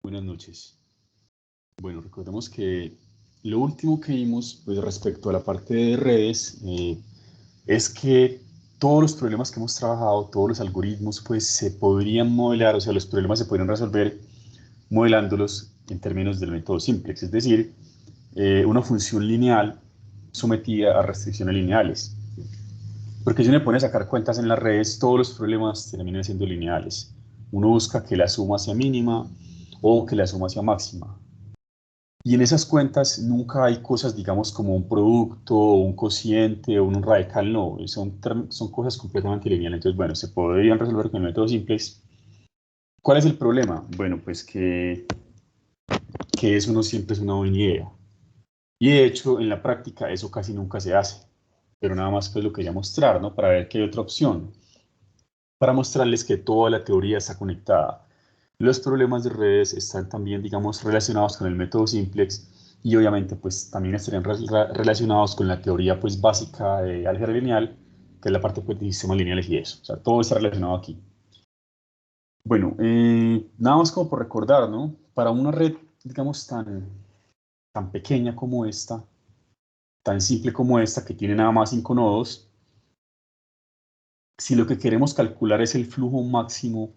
Buenas noches. Bueno, recordemos que lo último que vimos pues, respecto a la parte de redes es que todos los problemas que hemos trabajado, todos los algoritmos, pues se podrían modelar, o sea, los problemas se podrían resolver modelándolos en términos del método simplex, es decir, una función lineal sometida a restricciones lineales. Porque si uno pone a sacar cuentas en las redes, todos los problemas terminan siendo lineales. Uno busca que la suma sea mínima o que la suma sea máxima. Y en esas cuentas nunca hay cosas, digamos, como un producto, un cociente o un radical, no, son cosas completamente lineales. Entonces, bueno, se podrían resolver con el método simplex. ¿Cuál es el problema? Bueno, pues que eso no siempre es una buena idea. Y de hecho, en la práctica eso casi nunca se hace. Pero nada más pues lo quería mostrar, ¿no? Para ver que hay otra opción. Para mostrarles que toda la teoría está conectada. Los problemas de redes están también, digamos, relacionados con el método simplex y obviamente pues también estarían relacionados con la teoría pues básica de álgebra lineal, que es la parte pues de sistemas lineales y eso. O sea, todo está relacionado aquí. Bueno, nada más como por recordar, ¿no? Para una red, digamos, tan pequeña como esta, tan simple como esta, que tiene nada más 5 nodos, si lo que queremos calcular es el flujo máximo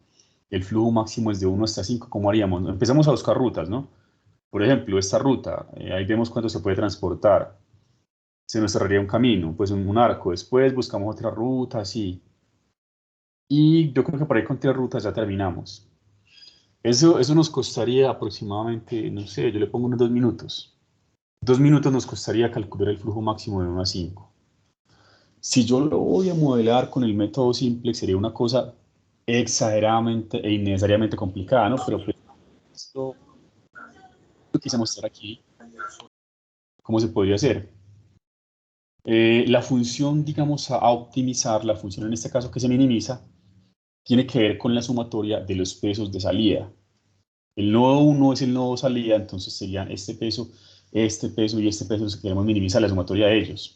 es de 1 hasta 5, ¿cómo haríamos? Empezamos a buscar rutas, ¿no? Por ejemplo, esta ruta, ahí vemos cuánto se puede transportar. Se nos cerraría un camino, pues un arco. Después buscamos otra ruta, así. Y yo creo que por ahí con 3 rutas ya terminamos. Eso nos costaría aproximadamente, no sé, yo le pongo unos 2 minutos. 2 minutos nos costaría calcular el flujo máximo de 1 a 5. Si yo lo voy a modelar con el método simple, sería una cosa exageradamente e innecesariamente complicada, ¿no? Pero pues, esto lo quise mostrar aquí, cómo se podría hacer. La función, digamos, a optimizar, la función en este caso que se minimiza, tiene que ver con la sumatoria de los pesos de salida. El nodo 1 es el nodo salida, entonces serían este peso y este peso los que queremos minimizar, la sumatoria de ellos.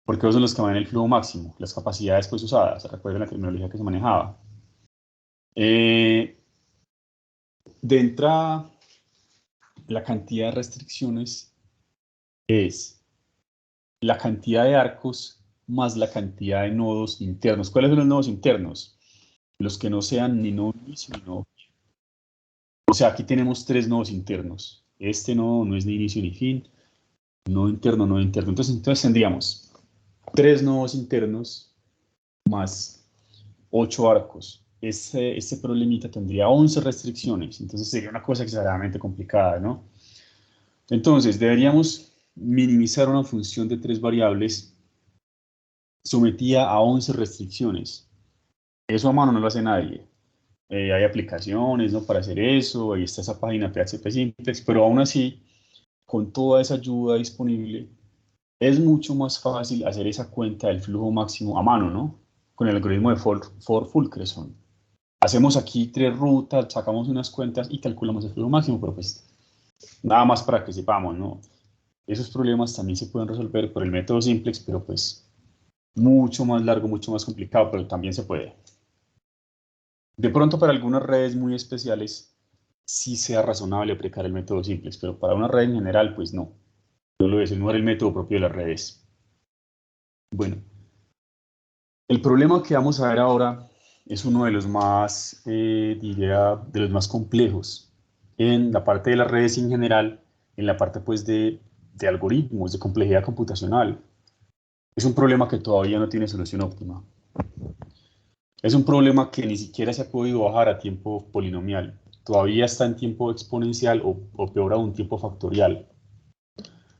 Porque esos son los que van en el flujo máximo, las capacidades pues usadas, recuerden la terminología que se manejaba. De entrada, la cantidad de restricciones es la cantidad de arcos más la cantidad de nodos internos. ¿Cuáles son los nodos internos? Los que no sean ni nodo inicio ni nodo fin. O sea, aquí tenemos 3 nodos internos. Este nodo no es ni inicio ni fin, nodo interno, nodo interno. Entonces tendríamos 3 nodos internos más 8 arcos. Este problemita tendría 11 restricciones, entonces sería una cosa exageradamente complicada, ¿no? Entonces, deberíamos minimizar una función de 3 variables sometida a 11 restricciones. Eso a mano no lo hace nadie. Hay aplicaciones, ¿no? Para hacer eso, ahí está esa página PHP Simplex, pero aún así, con toda esa ayuda disponible, es mucho más fácil hacer esa cuenta del flujo máximo a mano, ¿no? Con el algoritmo de Ford-Fulkerson. Hacemos aquí 3 rutas, sacamos unas cuentas y calculamos el flujo máximo, pero pues nada más para que sepamos, ¿no? Esos problemas también se pueden resolver por el método simplex, pero pues mucho más largo, mucho más complicado, pero también se puede. De pronto para algunas redes muy especiales sí sea razonable aplicar el método simplex, pero para una red en general pues no. No era el método propio de las redes. Bueno, el problema que vamos a ver ahora es uno de los más, diría, de los más complejos en la parte de las redes en general, en la parte pues de algoritmos, de complejidad computacional. Es un problema que todavía no tiene solución óptima. Es un problema que ni siquiera se ha podido bajar a tiempo polinomial. Todavía está en tiempo exponencial o peor aún, tiempo factorial.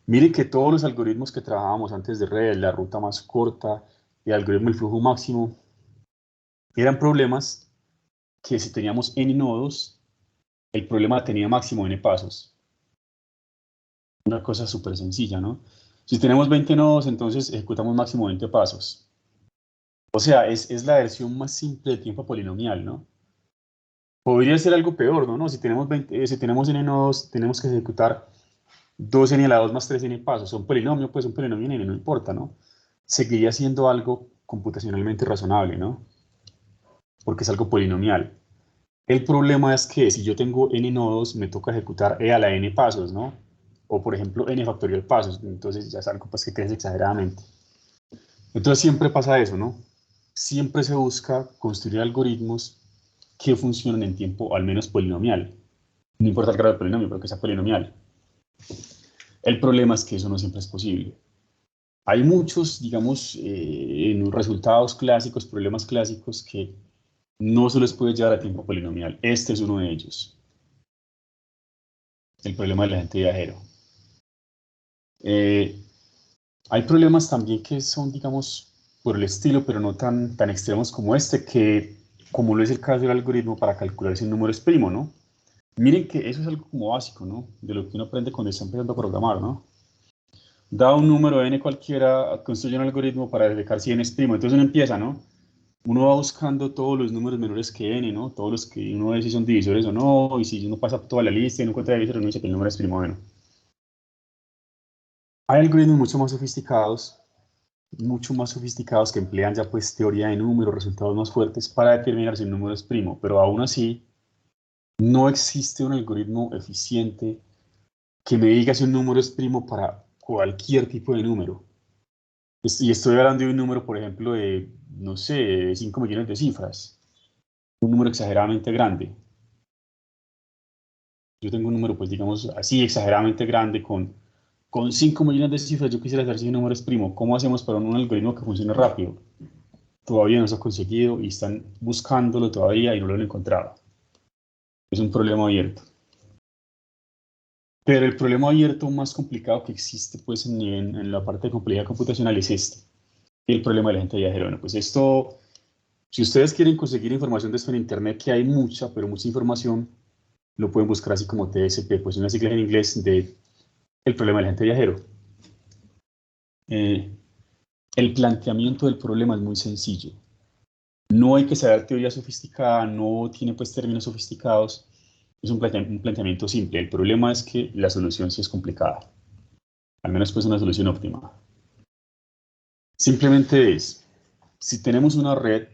Mire que todos los algoritmos que trabajábamos antes de redes, la ruta más corta, el algoritmo del flujo máximo, eran problemas que si teníamos n nodos, el problema tenía máximo n pasos. Una cosa súper sencilla, ¿no? Si tenemos 20 nodos, entonces ejecutamos máximo 20 pasos. O sea, es la versión más simple de tiempo polinomial, ¿no? Podría ser algo peor, ¿no? Si tenemos n nodos, tenemos que ejecutar 2n a la 2 más 3n pasos. Un polinomio, pues un polinomio en n, no importa, ¿no? Seguiría siendo algo computacionalmente razonable, ¿no? Porque es algo polinomial. El problema es que si yo tengo n nodos, me toca ejecutar e a la n pasos, ¿no? O por ejemplo, n factorial pasos, entonces ya es algo pues, que crece exageradamente. Entonces siempre pasa eso, ¿no? Siempre se busca construir algoritmos que funcionen en tiempo al menos polinomial. No importa el grado del polinomio, pero que sea polinomial. El problema es que eso no siempre es posible. Hay muchos, digamos, en resultados clásicos, problemas clásicos que no se les puede llevar a tiempo polinomial. Este es uno de ellos. El problema del agente viajero. Hay problemas también que son, digamos, por el estilo, pero no tan extremos como este, que como lo es el caso del algoritmo para calcular si un número es primo, ¿no? Miren que eso es algo como básico, ¿no? De lo que uno aprende cuando está empezando a programar, ¿no? Da un número n cualquiera, construye un algoritmo para detectar si n es primo. Entonces uno empieza, ¿no? Uno va buscando todos los números menores que n, ¿no? Todos los que uno ve si son divisores o no, y si uno pasa toda la lista y no encuentra divisores, uno dice que el número es primo. Bueno, hay algoritmos mucho más sofisticados que emplean ya pues teoría de números, resultados más fuertes para determinar si un número es primo, pero aún así no existe un algoritmo eficiente que me diga si un número es primo para cualquier tipo de número. Y estoy hablando de un número, por ejemplo, de, no sé, 5 millones de cifras, un número exageradamente grande. Yo tengo un número, pues digamos, así exageradamente grande con 5 millones de cifras. Yo quisiera saber si un número es primo. ¿Cómo hacemos para un algoritmo que funcione rápido? Todavía no se ha conseguido y están buscándolo todavía y no lo han encontrado. Es un problema abierto. Pero el problema abierto más complicado que existe pues en la parte de complejidad computacional es este, el problema de la gente viajera. Bueno, pues esto, si ustedes quieren conseguir información de esto en internet, que hay mucha, pero mucha información, lo pueden buscar así como TSP, pues una sigla en inglés de el problema del agente viajero. El planteamiento del problema es muy sencillo. No hay que saber teoría sofisticada, no tiene pues términos sofisticados, es un planteamiento simple. El problema es que la solución sí es complicada, al menos pues una solución óptima. Simplemente es, si tenemos una red,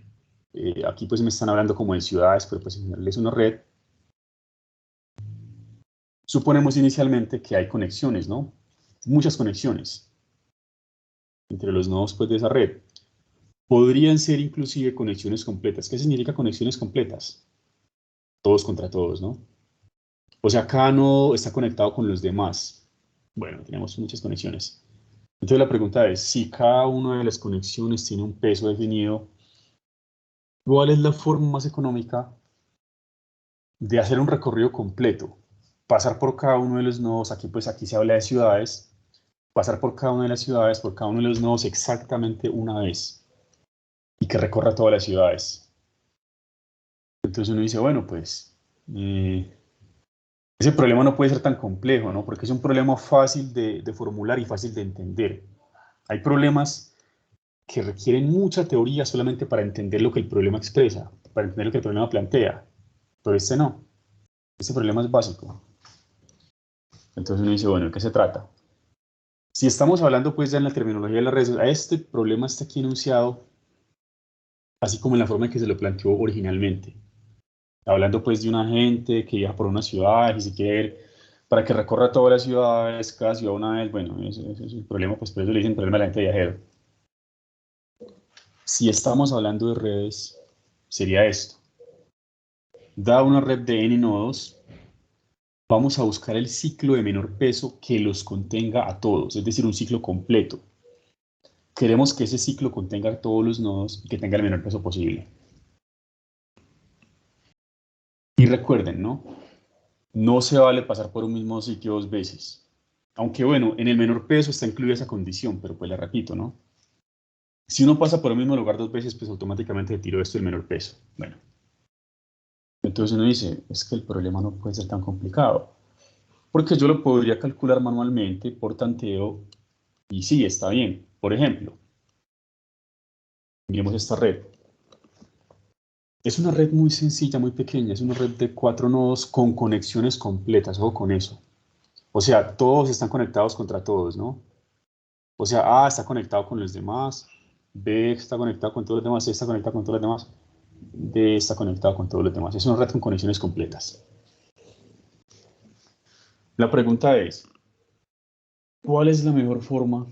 aquí pues me están hablando como de ciudades, pero pues en general es una red, suponemos inicialmente que hay conexiones, ¿no? Muchas conexiones entre los nodos pues, de esa red. Podrían ser inclusive conexiones completas. ¿Qué significa conexiones completas? Todos contra todos, ¿no? O sea, cada nodo está conectado con los demás. Bueno, tenemos muchas conexiones. Entonces la pregunta es, si cada una de las conexiones tiene un peso definido, ¿cuál es la forma más económica de hacer un recorrido completo? Pasar por cada uno de los nodos, aquí pues aquí se habla de ciudades, pasar por cada una de las ciudades, por cada uno de los nodos exactamente una vez y que recorra todas las ciudades. Entonces uno dice, bueno, pues ese problema no puede ser tan complejo, ¿no? Porque es un problema fácil de formular y fácil de entender. Hay problemas que requieren mucha teoría solamente para entender lo que el problema expresa, para entender lo que el problema plantea, pero este no. Este problema es básico. Entonces uno dice, bueno, ¿de qué se trata? Si estamos hablando pues ya en la terminología de las redes, este problema está aquí enunciado así como en la forma en que se lo planteó originalmente. Hablando pues de un agente que viaja por una ciudad y si quiere para que recorra todas las ciudades, cada ciudad una vez, bueno, ese es un problema, pues por eso le dicen problema de la gente viajero. Si estamos hablando de redes, sería esto. Da una red de n nodos, vamos a buscar el ciclo de menor peso que los contenga a todos, es decir, un ciclo completo. Queremos que ese ciclo contenga todos los nodos y que tenga el menor peso posible. Y recuerden, ¿no? No se vale pasar por un mismo sitio dos veces. Aunque bueno, en el menor peso está incluida esa condición, pero pues le repito, ¿no? Si uno pasa por el mismo lugar dos veces, pues automáticamente se tiró esto el menor peso. Bueno, entonces uno dice, es que el problema no puede ser tan complicado, porque yo lo podría calcular manualmente por tanteo y sí, está bien. Por ejemplo, miremos esta red. Es una red muy sencilla, muy pequeña, es una red de 4 nodos con conexiones completas, ojo con eso. O sea, todos están conectados contra todos, ¿no? O sea, A está conectado con los demás, B está conectado con todos los demás, C está conectado con todos los demás. D está conectado con todos los demás. Es una red con conexiones completas. La pregunta es, ¿cuál es la mejor forma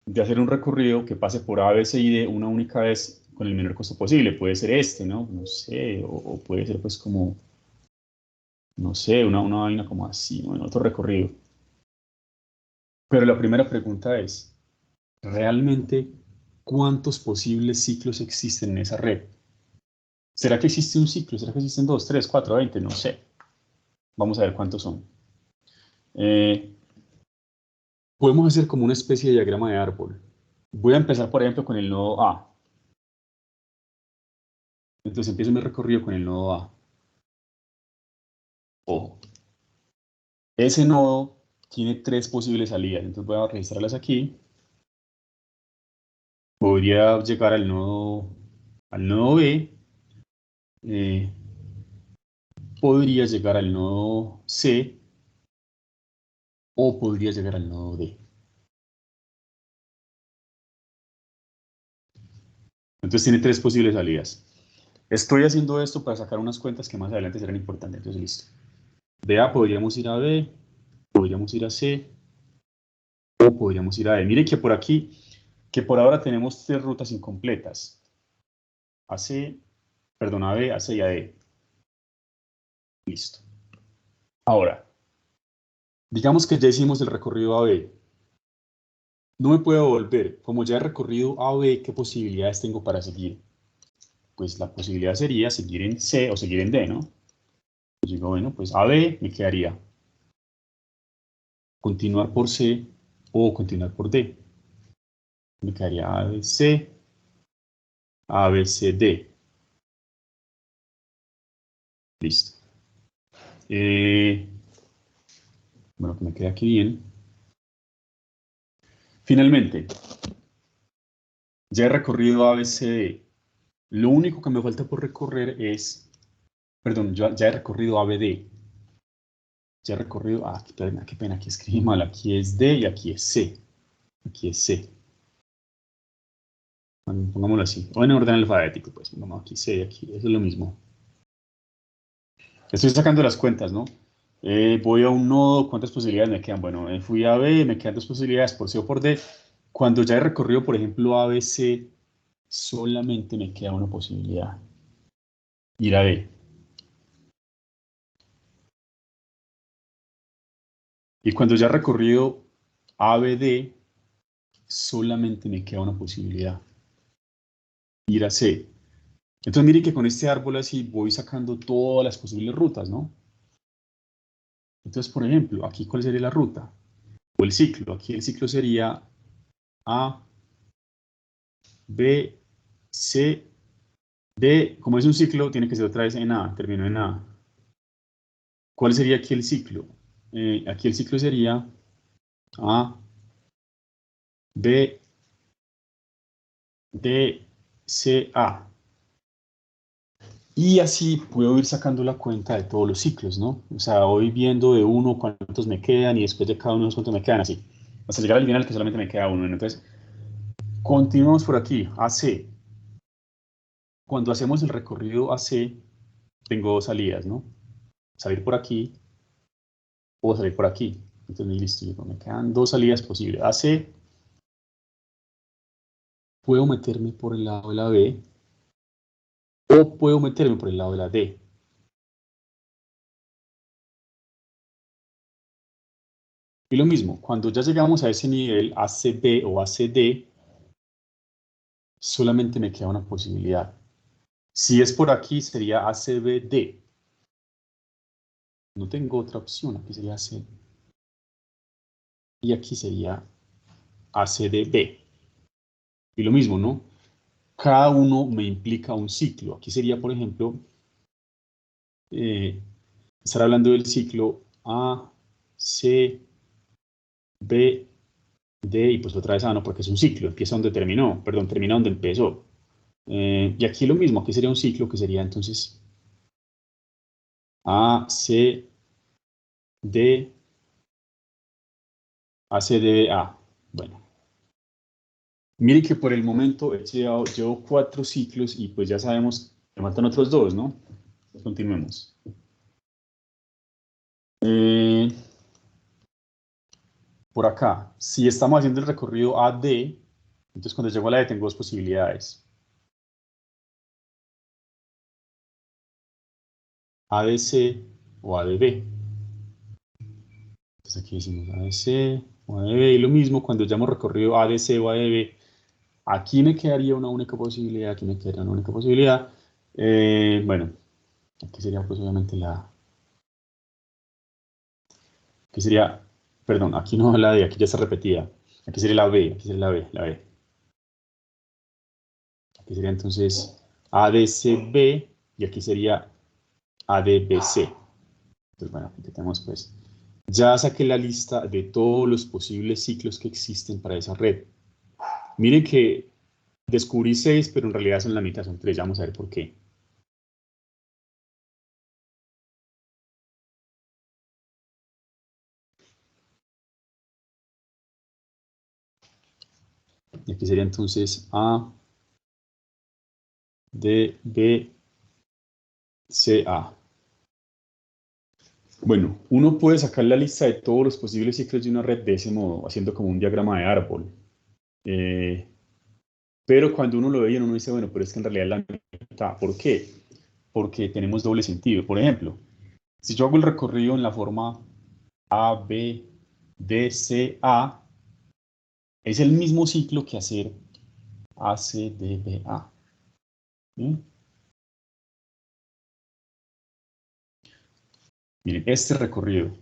de hacer un recorrido que pase por A, B, C y D una única vez con el menor costo posible? Puede ser este, ¿no? No sé, o puede ser pues como, no sé, una vaina como así, ¿no? En otro recorrido. Pero la primera pregunta es, ¿realmente cuántos posibles ciclos existen en esa red? ¿Será que existe un ciclo? ¿Será que existen 2, 3, 4, 20? No sé. Vamos a ver cuántos son. Podemos hacer como una especie de diagrama de árbol. Voy a empezar, por ejemplo, con el nodo A. Entonces empiezo mi recorrido con el nodo A. Ojo. Ese nodo tiene 3 posibles salidas. Entonces voy a registrarlas aquí. Podría llegar al nodo B. Podría llegar al nodo C. O podría llegar al nodo D. Entonces tiene 3 posibles salidas. Estoy haciendo esto para sacar unas cuentas que más adelante serán importantes. Entonces, listo. De A podríamos ir a B, podríamos ir a C, o podríamos ir a D. Mire que por aquí, que por ahora tenemos 3 rutas incompletas. A C, perdón, a B, a C y a D. Listo. Ahora, digamos que ya hicimos el recorrido a B. No me puedo volver. Como ya he recorrido a B, ¿qué posibilidades tengo para seguir? Pues la posibilidad sería seguir en C o seguir en D, ¿no? Pues digo, bueno, pues a B me quedaría continuar por C o continuar por D. Me quedaría A, B, C, A, B, C, D. Listo. Bueno, que me quede aquí bien. Finalmente, ya he recorrido A, B, C, D. Lo único que me falta por recorrer es, perdón, ya he recorrido A, B, D. Ya he recorrido, qué pena, aquí escribí mal. Aquí es D y aquí es C. Aquí es C. Bueno, pongámoslo así. O en orden alfabético, pues. Pongamos aquí C y aquí. Eso es lo mismo. Estoy sacando las cuentas, ¿no? Voy a un nodo, ¿cuántas posibilidades me quedan? Bueno, fui a B, me quedan 2 posibilidades por C o por D. Cuando ya he recorrido, por ejemplo, A, B, C, solamente me queda una posibilidad. Ir a D. Y cuando ya he recorrido A, B, D, solamente me queda una posibilidad. Ir a C. Entonces mire que con este árbol así voy sacando todas las posibles rutas, ¿no? Entonces, por ejemplo, aquí ¿cuál sería la ruta? O el ciclo. Aquí el ciclo sería A, B, C, D. Como es un ciclo, tiene que ser otra vez en A, termino en A. ¿Cuál sería aquí el ciclo? Aquí el ciclo sería A, B, D, C, A. Y así puedo ir sacando la cuenta de todos los ciclos, ¿no? O sea, voy viendo de uno cuántos me quedan y después de cada uno cuántos me quedan, así. Hasta llegar al final que solamente me queda uno. Entonces, continuamos por aquí, AC. Cuando hacemos el recorrido AC, tengo 2 salidas, ¿no? Salir por aquí o salir por aquí. Entonces, listo, me quedan 2 salidas posibles. AC, puedo meterme por el lado de la B o puedo meterme por el lado de la D. Y lo mismo, cuando ya llegamos a ese nivel ACB o ACD, solamente me queda una posibilidad. Si es por aquí, sería ACBD. No tengo otra opción, aquí sería AC. Y aquí sería ACDB. Y lo mismo, ¿no? Cada uno me implica un ciclo. Aquí sería, por ejemplo, estar hablando del ciclo A, C, B, D y pues otra vez A, ¿no? Porque es un ciclo, empieza donde terminó, perdón, termina donde empezó. Y aquí lo mismo, aquí sería un ciclo que sería entonces A, C, D, A, C, D, B, A. Bueno, mire que por el momento llevo 4 ciclos y pues ya sabemos Me faltan otros dos, ¿no? Continuemos. Por acá, si estamos haciendo el recorrido AD, entonces cuando llego a la D tengo dos posibilidades. ADC o ADB. Entonces aquí decimos ADC o ADB, y lo mismo cuando ya hemos recorrido ADC o ADB, aquí me quedaría una única posibilidad, aquí me quedaría una única posibilidad. Bueno, aquí sería pues obviamente la... Aquí sería, perdón, aquí no la D, aquí ya está repetida. Aquí sería la B, aquí sería la B, la B. Aquí sería entonces ADCB y aquí sería ADBC. Entonces, bueno, aquí tenemos pues... Ya saqué la lista de todos los posibles ciclos que existen para esa red. Miren que descubrí 6, pero en realidad son la mitad, son 3. Ya vamos a ver por qué. Y aquí sería entonces A, D, B, C, A. Bueno, uno puede sacar la lista de todos los posibles ciclos de una red de ese modo, haciendo como un diagrama de árbol. Pero cuando uno lo ve, uno dice, bueno, pero es que en realidad es la mitad. ¿Por qué? Porque tenemos doble sentido. Por ejemplo, si yo hago el recorrido en la forma A, B, D, C, A, es el mismo ciclo que hacer A, C, D, B, A. ¿Sí? Miren, este recorrido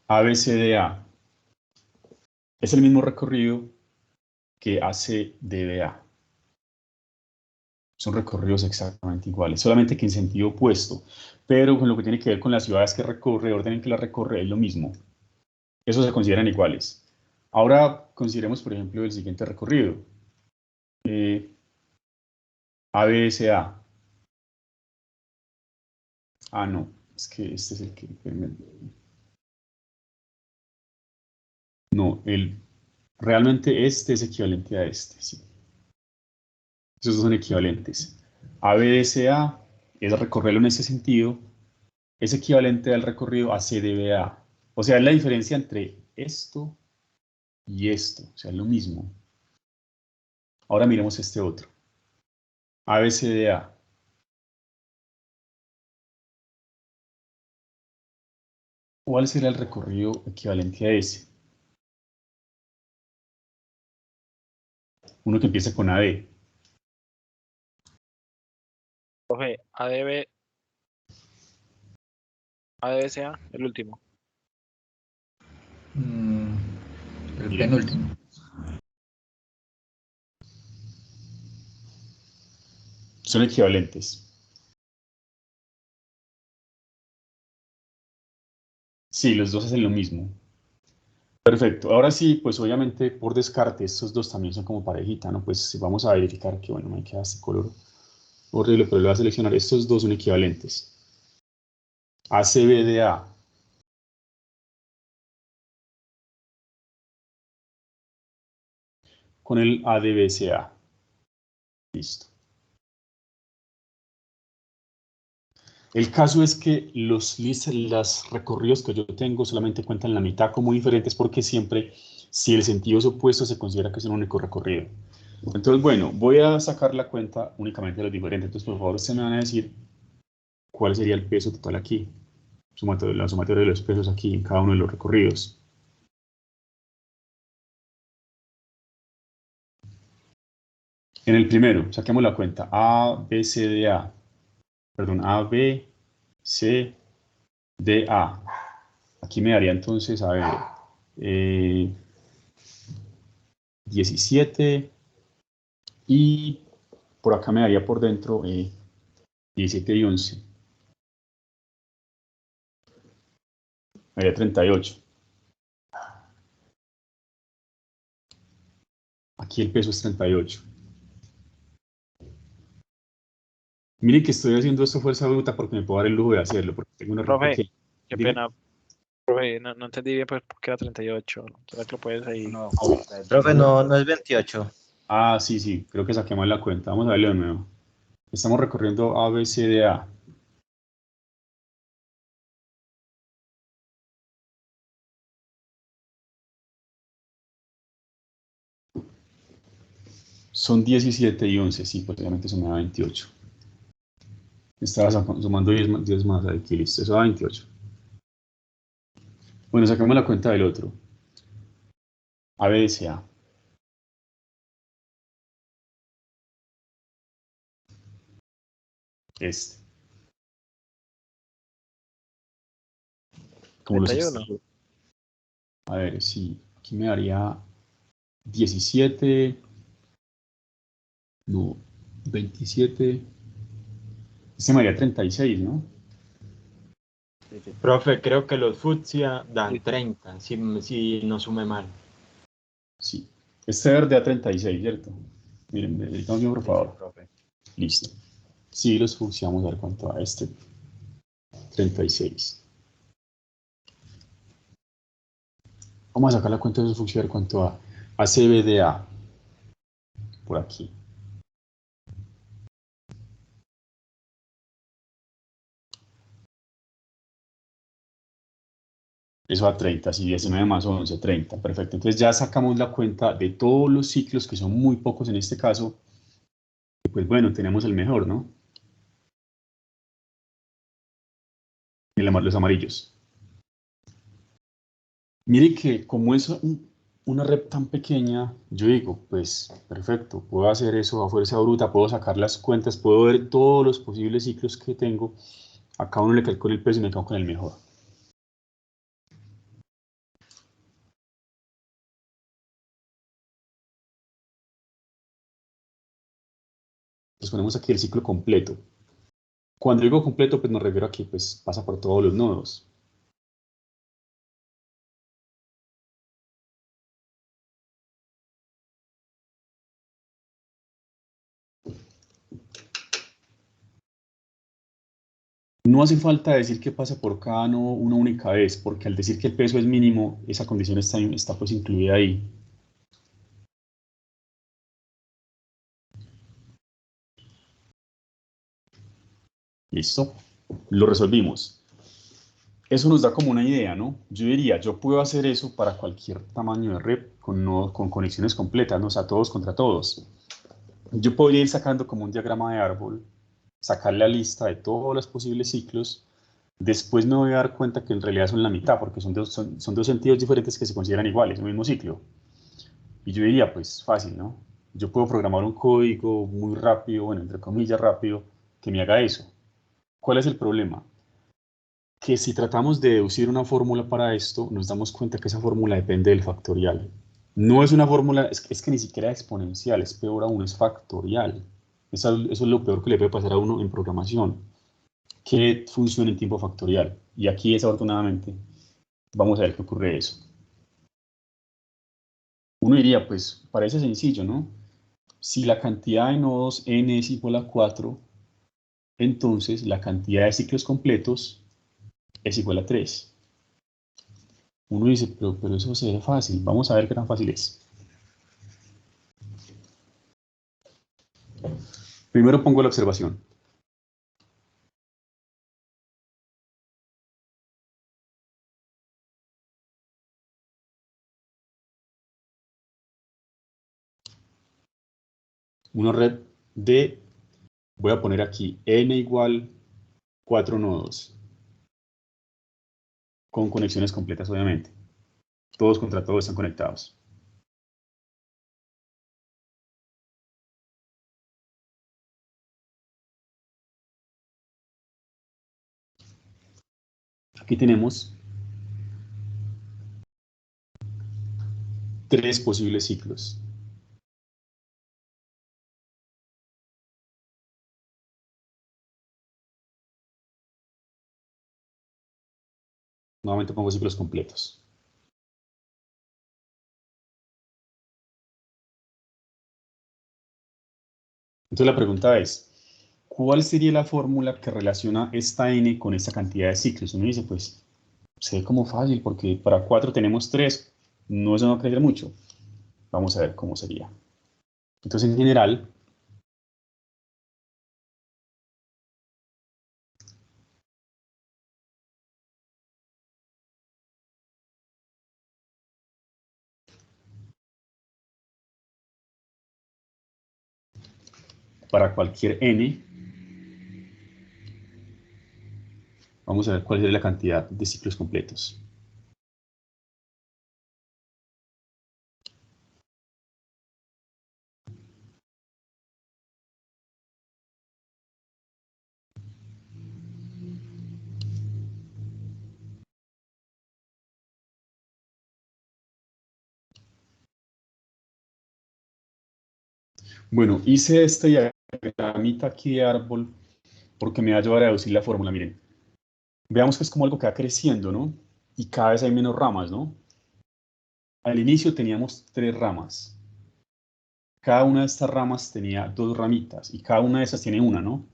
A, B, C, D, A es el mismo recorrido que A, C, D, B, A. Son recorridos exactamente iguales, solamente que en sentido opuesto. Pero con lo que tiene que ver con las ciudades que recorre, el orden en que las recorre, es lo mismo. Esos se consideran iguales. Ahora consideremos, por ejemplo, el siguiente recorrido. ABSA. Ah, no, es que este es el que... No, realmente este es equivalente a este, sí. Esos dos son equivalentes. ABSA es recorrerlo en ese sentido, es equivalente al recorrido a CDBA. O sea, es la diferencia entre esto y esto, o sea, es lo mismo. Ahora miremos este otro. ABCDA. ¿Cuál será el recorrido equivalente a ese? Uno que empieza con AD. Profe, ADBCA, el último. El Miren. penúltimo. Son equivalentes. Sí, los dos hacen lo mismo. Perfecto. Ahora sí, pues obviamente por descarte estos dos también son como parejita, ¿no? Pues vamos a verificar que, bueno, me queda este color horrible, pero lo voy a seleccionar. Estos dos son equivalentes. ACBDA. Con el ADBCA. Listo. El caso es que los recorridos que yo tengo solamente cuentan la mitad como diferentes porque siempre, si el sentido es opuesto, se considera que es un único recorrido. Entonces, bueno, voy a sacar la cuenta únicamente de los diferentes. Entonces, por favor, ustedes me van a decir cuál sería el peso total aquí. La sumatoria de los pesos aquí en cada uno de los recorridos. En el primero, saquemos la cuenta. A, B, C, D, A. Perdón, A, B, C, D, A. Aquí me daría entonces, a ver, 17 y por acá me daría por dentro 17 y 11. Me daría 38. Aquí el peso es 38. Miren que estoy haciendo esto fuerza bruta porque me puedo dar el lujo de hacerlo, porque tengo una red Profe, pequeña. qué Diga. pena. Profe, no entendí bien pues, por qué era 38. ¿Será que lo puedes ahí? No, profe, no es 28. Ah, sí, sí, creo que saqué mal la cuenta. Vamos a verlo de nuevo. Estamos recorriendo A, B, C, D, A. Son 17 y 11, sí, pues obviamente eso me da 28. Estaba sumando 10 más, aquí listo, eso da 28. Bueno, sacamos la cuenta del otro. A, B, C, A. Este. Como los 31. extremos. A ver, sí, aquí me daría 17, no, 27, este me daría 36, ¿no? Profe, creo que los fucsia dan Sí. 30, si no sume mal. Sí. Este verde da 36, ¿cierto? Miren, dedicamos bien, por favor. Profe. Listo. Sí, los fusiamos a ver cuánto da este. 36. Vamos a sacar la cuenta de esos fucsia a ver cuánto da. ACBDA. Por aquí. Eso da 30, sí, 19 más 11, 30. Perfecto. Entonces ya sacamos la cuenta de todos los ciclos, que son muy pocos en este caso. Y pues bueno, tenemos el mejor, ¿no? Los amarillos. Mire que como es una rep tan pequeña, yo digo, pues perfecto, puedo hacer eso a fuerza bruta, puedo sacar las cuentas, puedo ver todos los posibles ciclos que tengo. A cada uno le calculo el precio y me quedo con el mejor. Pues ponemos aquí el ciclo completo. Cuando digo completo, pues me refiero a que pues, pasa por todos los nodos. No hace falta decir que pasa por cada nodo una única vez, porque al decir que el peso es mínimo, esa condición está pues incluida ahí. ¿Listo? Lo resolvimos. Eso nos da como una idea, ¿no? Yo diría, yo puedo hacer eso para cualquier tamaño de rep con conexiones completas, ¿no? O sea, todos contra todos. Yo podría ir sacando como un diagrama de árbol, sacar la lista de todos los posibles ciclos. Después me voy a dar cuenta que en realidad son la mitad, porque son dos sentidos diferentes que se consideran iguales, el mismo ciclo. Y yo diría, pues fácil, ¿no? Yo puedo programar un código muy rápido, bueno, entre comillas rápido, que me haga eso. ¿Cuál es el problema? Que si tratamos de deducir una fórmula para esto, nos damos cuenta que esa fórmula depende del factorial. No es una fórmula, es que ni siquiera es exponencial, es peor aún, es factorial. Eso es lo peor que le puede pasar a uno en programación, que funcione en tiempo factorial. Y aquí, desafortunadamente, vamos a ver qué ocurre eso. Uno diría, pues parece sencillo, ¿no? Si la cantidad de nodos n es igual a 4, entonces la cantidad de ciclos completos es igual a 3. Uno dice, pero eso se ve fácil. Vamos a ver qué tan fácil es. Primero pongo la observación. Una red de, voy a poner aquí, n igual 4 nodos. Con conexiones completas, obviamente. Todos contra todos están conectados. Aquí tenemos 3 posibles ciclos. Nuevamente pongo ciclos completos. Entonces la pregunta es, ¿cuál sería la fórmula que relaciona esta n con esta cantidad de ciclos? Uno dice, pues, se ve como fácil, porque para 4 tenemos 3, no, eso no va a crecer mucho. Vamos a ver cómo sería. Entonces, en general, para cualquier n, vamos a ver cuál es la cantidad de ciclos completos. Bueno, hice este diagramita aquí de árbol porque me va a ayudar a deducir la fórmula. Miren, veamos que es como algo que va creciendo, ¿no? Y cada vez hay menos ramas, ¿no? Al inicio teníamos 3 ramas. Cada una de estas ramas tenía 2 ramitas y cada una de esas tiene una, ¿no?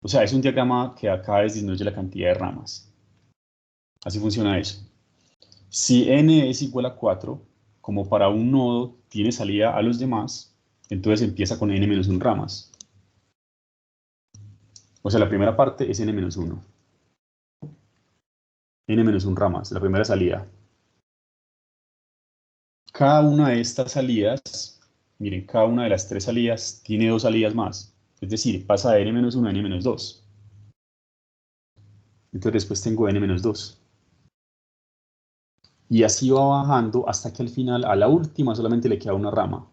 O sea, es un diagrama que cada vez disminuye la cantidad de ramas. Así funciona eso. Si n es igual a 4, como para un nodo tiene salida a los demás, entonces empieza con n menos 1 ramas. O sea, la primera parte es n menos 1. N menos 1 ramas, la primera salida. Cada una de estas salidas, miren, cada una de las 3 salidas tiene 2 salidas más. Es decir, pasa de n menos 1 a n menos 2. Entonces después tengo n menos 2. Y así va bajando hasta que al final, a la última, solamente le queda una rama.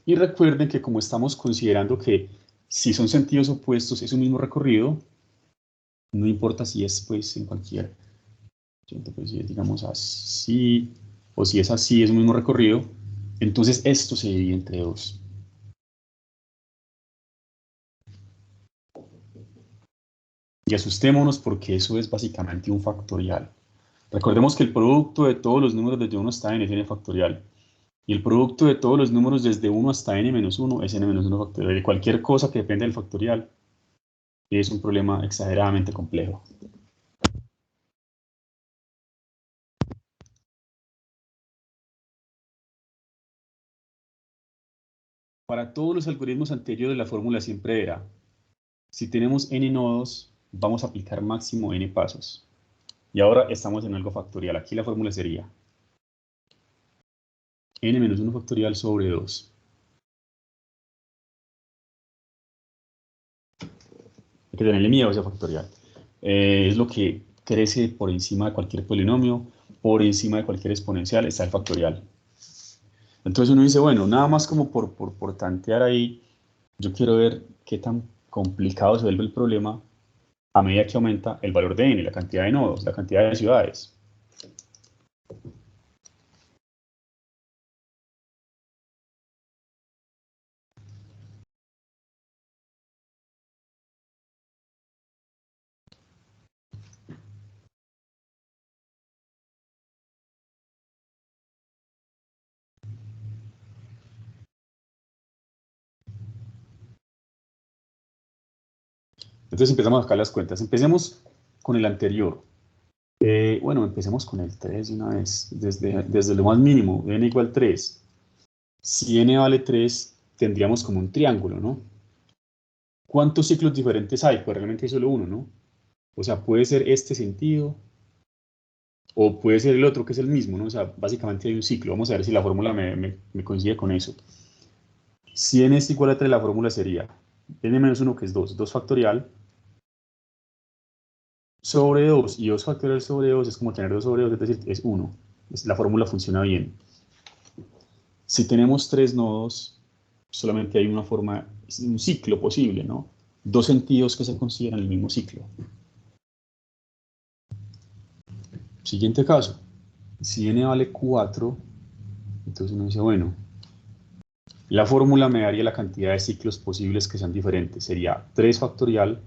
Y recuerden que como estamos considerando que si son sentidos opuestos es un mismo recorrido, no importa si es pues en cualquier, pues, si es, digamos así, o si es así, es un mismo recorrido, entonces esto se divide entre 2. Y asustémonos porque eso es básicamente un factorial. Recordemos que el producto de todos los números desde 1 hasta n es n factorial. Y el producto de todos los números desde 1 hasta n menos 1 es n menos 1 factorial. Y cualquier cosa que depende del factorial es un problema exageradamente complejo. Para todos los algoritmos anteriores la fórmula siempre era, si tenemos n nodos, vamos a aplicar máximo n pasos. Y ahora estamos en algo factorial. Aquí la fórmula sería n menos 1 factorial sobre 2. Hay que tenerle miedo a ese factorial. Es lo que crece por encima de cualquier polinomio, por encima de cualquier exponencial, está el factorial. Entonces uno dice, bueno, nada más como por tantear ahí, yo quiero ver qué tan complicado se vuelve el problema a medida que aumenta el valor de n, la cantidad de nodos, la cantidad de ciudades. Entonces empezamos a sacar las cuentas. Empecemos con el anterior. Bueno, empecemos con el 3 de una vez, desde lo más mínimo, n igual 3. Si n vale 3, tendríamos como un triángulo, ¿no? ¿Cuántos ciclos diferentes hay? Pues realmente hay solo uno, ¿no? O sea, puede ser este sentido, o puede ser el otro que es el mismo, ¿no? O sea, básicamente hay un ciclo. Vamos a ver si la fórmula me coincide con eso. Si n es igual a 3, la fórmula sería n menos 1, que es 2, 2 factorial, sobre 2, y 2 factorial sobre 2 es como tener 2 sobre 2, es decir, es 1. La fórmula funciona bien. Si tenemos 3 nodos, solamente hay una forma, un ciclo posible, ¿no? 2 sentidos que se consideran el mismo ciclo. Siguiente caso. Si n vale 4, entonces uno dice, bueno, la fórmula me daría la cantidad de ciclos posibles que sean diferentes. Sería 3 factorial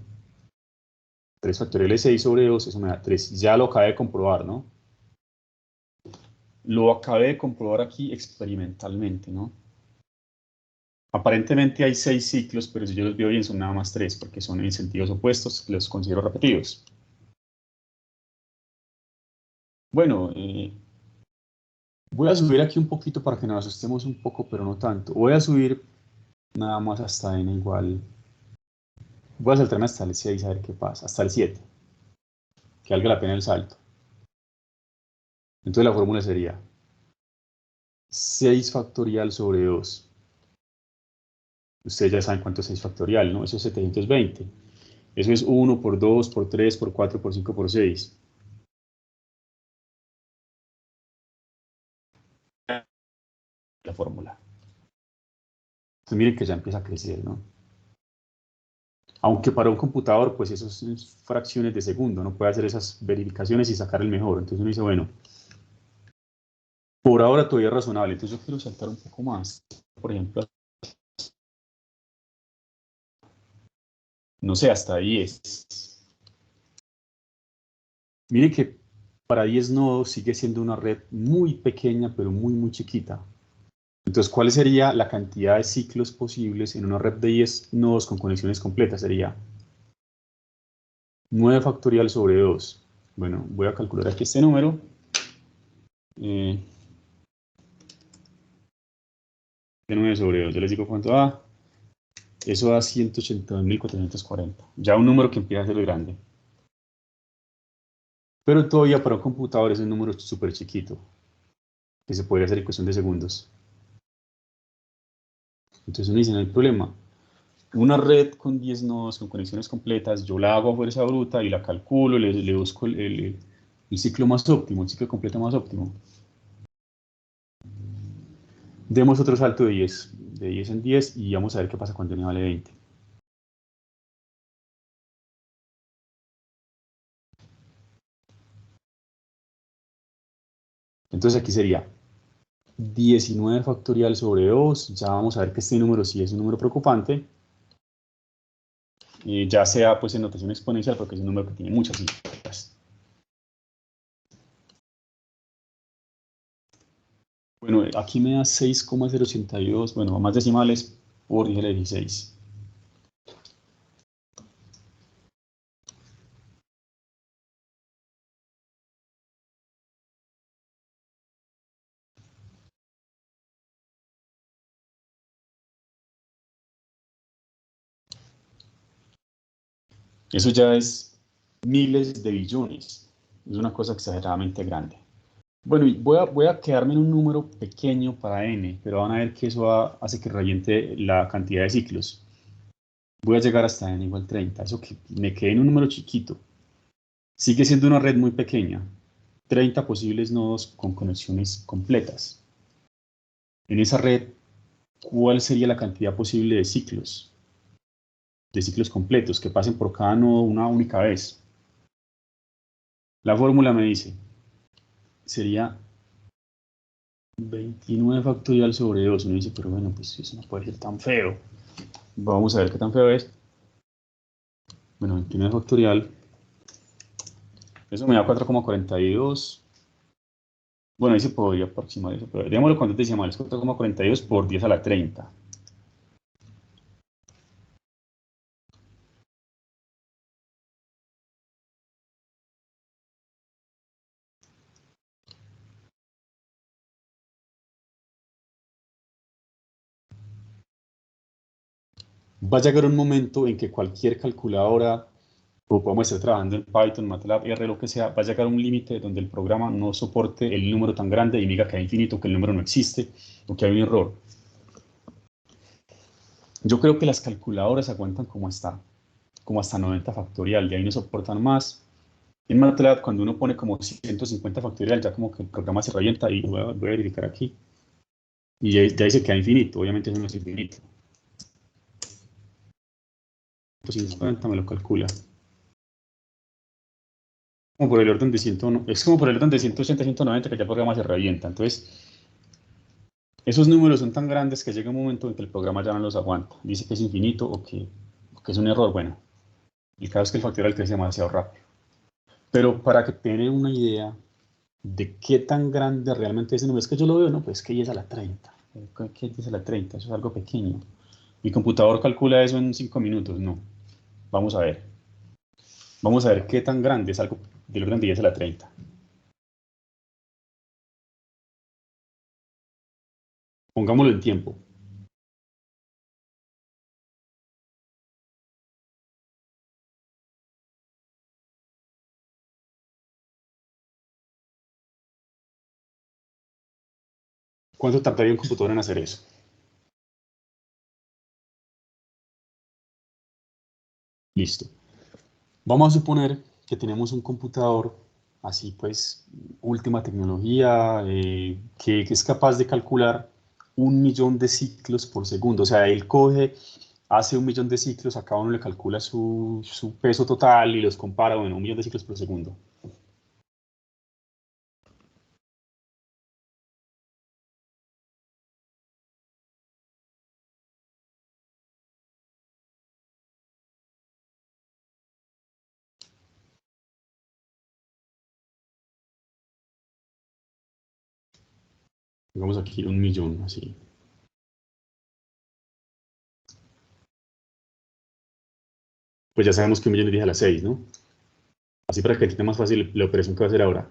es 6 sobre 2, eso me da 3. Ya lo acabé de comprobar, ¿no? Lo acabé de comprobar aquí experimentalmente, ¿no? Aparentemente hay 6 ciclos, pero si yo los veo bien son nada más 3, porque son en sentidos opuestos, los considero repetidos. Bueno, Voy a subir aquí un poquito para que nos asustemos un poco, pero no tanto. Voy a subir nada más hasta n igual. Voy a saltarme hasta el 6 a ver qué pasa. Hasta el 7. Que valga la pena el salto. Entonces la fórmula sería 6 factorial sobre 2. Ustedes ya saben cuánto es 6 factorial, ¿no? Eso es 720. Eso es 1 por 2, por 3, por 4, por 5, por 6. La fórmula. Entonces miren que ya empieza a crecer, ¿no? Aunque para un computador, pues eso son fracciones de segundo, no puede hacer esas verificaciones y sacar el mejor. Entonces uno dice, bueno, por ahora todavía es razonable. Entonces yo quiero saltar un poco más. Por ejemplo, no sé, hasta 10. Miren que para 10 nodos sigue siendo una red muy pequeña, pero muy, muy chiquita. Entonces, ¿cuál sería la cantidad de ciclos posibles en una red de 10 nodos con conexiones completas? Sería 9 factorial sobre 2. Bueno, voy a calcular aquí este número. 9 sobre 2, yo les digo cuánto da. Eso da 182.440. Ya un número que empieza a ser grande. Pero todavía para un computador es un número súper chiquito, que se podría hacer en cuestión de segundos. Entonces uno dice, no hay problema. Una red con 10 nodos, con conexiones completas, yo la hago a fuerza bruta y la calculo, le busco el ciclo más óptimo, el ciclo completo más óptimo. Demos otro salto de 10 en 10 y vamos a ver qué pasa cuando n vale 20. Entonces aquí sería 19 factorial sobre 2, ya vamos a ver que este número sí es un número preocupante, ya sea pues en notación exponencial porque es un número que tiene muchas cifras. Bueno, aquí me da 6,082, bueno, más decimales por 10 a la 16. Eso ya es miles de billones, es una cosa exageradamente grande. Bueno, y voy a quedarme en un número pequeño para n, pero van a ver que eso hace que reviente la cantidad de ciclos. Voy a llegar hasta n igual 30, eso que me quede en un número chiquito. Sigue siendo una red muy pequeña, 30 posibles nodos con conexiones completas. En esa red, ¿cuál sería la cantidad posible de ciclos? De ciclos completos que pasen por cada nodo una única vez. La fórmula me dice, sería 29 factorial sobre 2. Uno dice, pero bueno, pues eso no puede ser tan feo. Vamos a ver qué tan feo es. Bueno, 29 factorial. Eso me da 4,42. Bueno, ahí se podría aproximar eso, pero digámoslo cuántos decimales, 4,42 por 10 a la 30. Va a llegar un momento en que cualquier calculadora, o podemos estar trabajando en Python, MATLAB, R, lo que sea, va a llegar a un límite donde el programa no soporte el número tan grande y diga que hay infinito, que el número no existe, o que hay un error. Yo creo que las calculadoras aguantan como hasta 90 factorial, y ahí no soportan más. En MATLAB, cuando uno pone como 150 factorial, ya como que el programa se revienta, y voy a verificar aquí, y ya dice que hay infinito, obviamente eso no es infinito. 150 me lo calcula. Como por el orden de 100, es como por el orden de 180, 190 que ya el programa se revienta. Entonces, esos números son tan grandes que llega un momento en que el programa ya no los aguanta. Dice que es infinito o que es un error. Bueno, el caso es que el factorial crece demasiado rápido. Pero para que tengan una idea de qué tan grande realmente es ese número, es que yo lo veo, no, pues que 10 a la 30. ¿Qué es 10 a la 30? Eso es algo pequeño. Mi computador calcula eso en 5 minutos. No. Vamos a ver. Vamos a ver qué tan grande es algo del orden de 10 a la 30. Pongámoslo en tiempo. ¿Cuánto tardaría un computador en hacer eso? Listo. Vamos a suponer que tenemos un computador así pues, última tecnología, que es capaz de calcular 1.000.000 de ciclos por segundo. O sea, él coge, hace 1.000.000 de ciclos, a cada uno le calcula su peso total y los compara, bueno, 1.000.000 de ciclos por segundo. Digamos aquí 1.000.000, así. Pues ya sabemos que 1.000.000 es 10 a la 6, ¿no? Así para que entienda más fácil la operación que va a hacer ahora.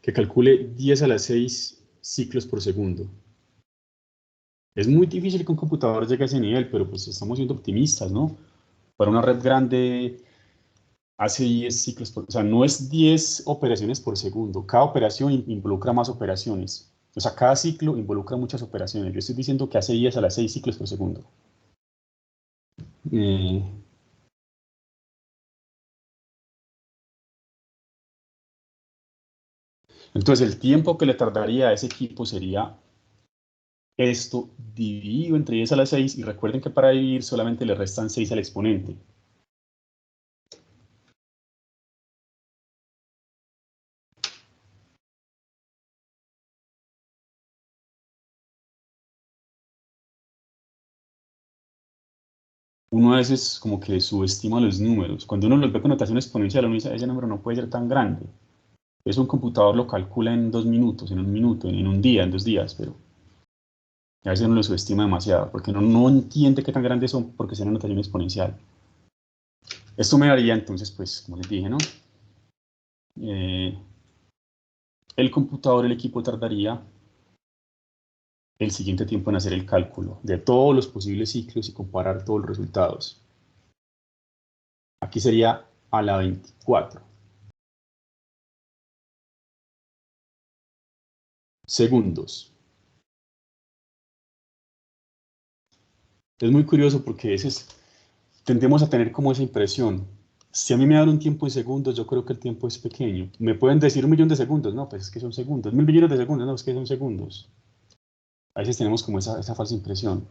Que calcule 10 a la 6 ciclos por segundo. Es muy difícil que un computador llegue a ese nivel, pero pues estamos siendo optimistas, ¿no? Para una red grande hace 10 ciclos por... O sea, no es 10 operaciones por segundo. Cada operación involucra más operaciones. O sea, cada ciclo involucra muchas operaciones. Yo estoy diciendo que hace 10 a la 6 ciclos por segundo. Entonces, el tiempo que le tardaría a ese equipo sería esto dividido entre 10 a la 6, y recuerden que para dividir solamente le restan 6 al exponente. Uno a veces como que subestima los números. Cuando uno los ve con notación exponencial, uno dice, ese número no puede ser tan grande. Eso un computador lo calcula en 2 minutos, en 1 minuto, en un día, en 2 días, pero a veces uno lo subestima demasiado, porque uno no entiende qué tan grandes son porque son en notación exponencial. Esto me daría entonces, pues, como les dije, ¿no? El computador, el equipo tardaría el siguiente tiempo en hacer el cálculo de todos los posibles ciclos y comparar todos los resultados. Aquí sería a la 24. Segundos. Es muy curioso porque tendemos a tener como esa impresión. Si a mí me dan un tiempo en segundos, yo creo que el tiempo es pequeño. Me pueden decir 1.000.000 de segundos, no, pues es que son segundos. 1.000.000.000 de segundos, no, es que son segundos. A veces tenemos como esa falsa impresión.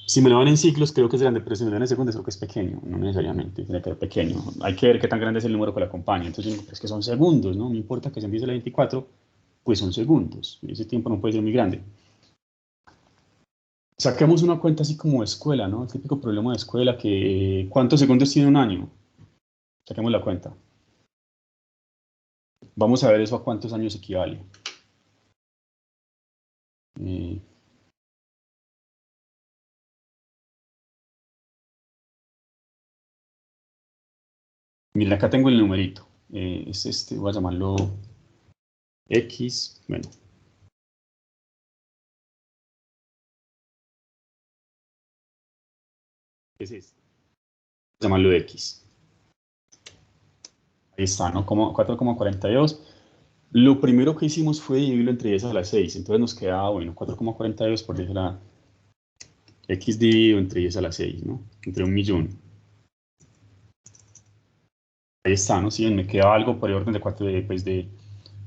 Si me lo dan en ciclos, creo que es grande, pero si me lo dan en segundos, creo que es pequeño. No necesariamente tiene que ser pequeño. Hay que ver qué tan grande es el número que le acompaña. Entonces, es que son segundos, ¿no? No importa que se empiece a la 24, pues son segundos. Y ese tiempo no puede ser muy grande. Saquemos una cuenta así como de escuela, ¿no? El típico problema de escuela, que ¿cuántos segundos tiene un año? Saquemos la cuenta. Vamos a ver eso a cuántos años equivale. Mira, acá tengo el numerito. Es este, voy a llamarlo X. Bueno. Es este. Voy a llamarlo X. Ahí está, ¿no? 4,42. Lo primero que hicimos fue dividirlo entre 10 a la 6. Entonces nos queda, bueno, 4,42 por 10 a la X dividido entre 10 a la 6, ¿no? Entre 1.000.000. Ahí está, ¿no? Sí, me queda algo por el orden de 4, pues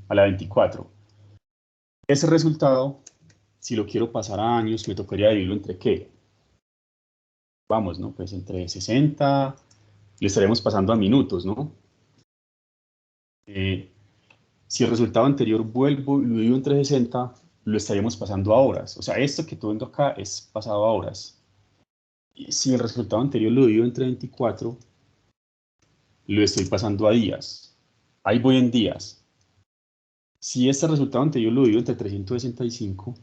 a la 24. Ese resultado, si lo quiero pasar a años, me tocaría dividirlo entre ¿qué? Vamos, ¿no? Pues entre 60, le estaremos pasando a minutos, ¿no? Si el resultado anterior vuelvo y lo divido entre 60, lo estaríamos pasando a horas. O sea, esto que estoy viendo acá es pasado a horas. Y si el resultado anterior lo divido entre 24, lo estoy pasando a días. Ahí voy en días. Si este resultado anterior lo divido entre 365,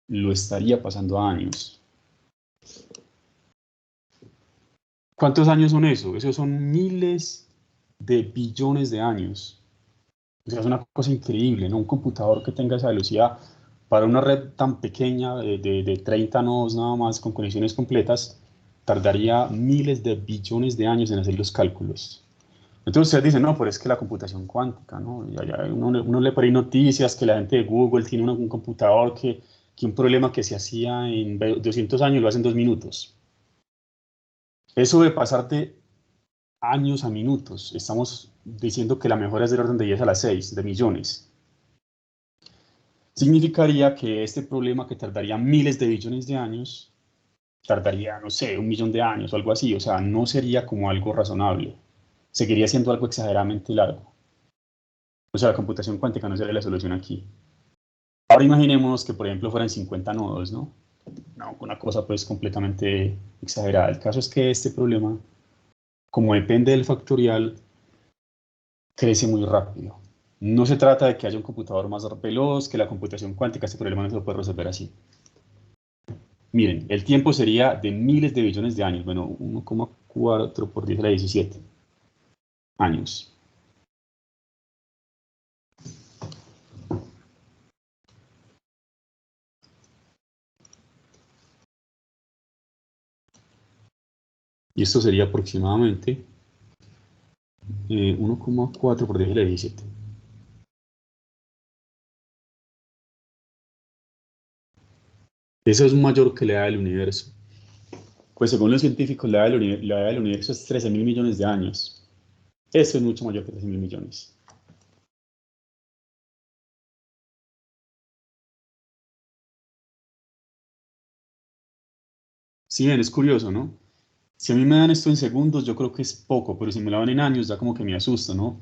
lo estaría pasando a años. ¿Cuántos años son eso? Esos son miles de billones de años. O sea, es una cosa increíble, ¿no? Un computador que tenga esa velocidad para una red tan pequeña de 30 nodos nada más con conexiones completas, tardaría miles de billones de años en hacer los cálculos. Entonces ustedes dicen, no, pero es que la computación cuántica, ¿no? Uno lee por ahí noticias que la gente de Google tiene un computador que un problema que se hacía en 200 años lo hace en 2 minutos. Eso de pasar de años a minutos, estamos diciendo que la mejora es del orden de 10 a la 6, de millones. Significaría que este problema que tardaría miles de billones de años, tardaría, no sé, 1 millón de años o algo así, o sea, no sería como algo razonable. Seguiría siendo algo exageradamente largo. O sea, la computación cuántica no sería la solución aquí. Ahora imaginemos que, por ejemplo, fueran 50 nodos, ¿no? No, una cosa pues completamente exagerada. El caso es que este problema, como depende del factorial, crece muy rápido. No se trata de que haya un computador más veloz que la computación cuántica, este problema no se lo puede resolver así. Miren, el tiempo sería de miles de billones de años, bueno, 1,4 por 10 a la 17 años. Y esto sería aproximadamente 1,4 por 10 a la 17. Eso es mayor que la edad del universo. Pues según los científicos, la edad del universo es 13.000 millones de años. Eso es mucho mayor que 13.000 millones. Sí, bien, es curioso, ¿no? Si a mí me dan esto en segundos, yo creo que es poco, pero si me lo dan en años, ya como que me asusta, ¿no?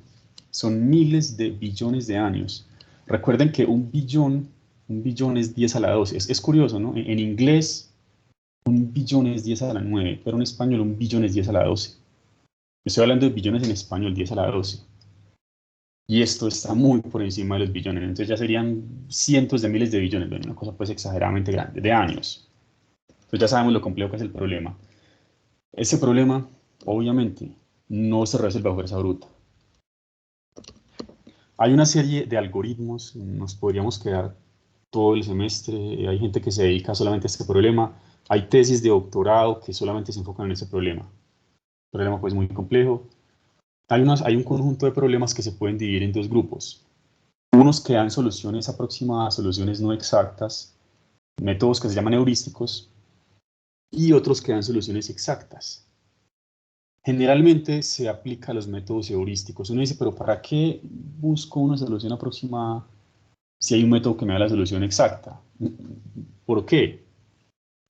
Son miles de billones de años. Recuerden que un billón es 10 a la 12. Es curioso, ¿no? En inglés, un billón es 10 a la 9, pero en español un billón es 10 a la 12. Estoy hablando de billones en español, 10 a la 12. Y esto está muy por encima de los billones, entonces ya serían cientos de miles de billones, bueno, una cosa pues exageradamente grande, de años. Entonces ya sabemos lo complejo que es el problema. Ese problema, obviamente, no se resuelve a fuerza bruta. Hay una serie de algoritmos, nos podríamos quedar todo el semestre, hay gente que se dedica solamente a este problema, hay tesis de doctorado que solamente se enfocan en ese problema. Problema pues muy complejo. Hay un conjunto de problemas que se pueden dividir en dos grupos. Unos que dan soluciones aproximadas, soluciones no exactas, métodos que se llaman heurísticos, y otros que dan soluciones exactas. Generalmente se aplica a los métodos heurísticos. Uno dice, pero ¿para qué busco una solución aproximada si hay un método que me da la solución exacta? ¿Por qué?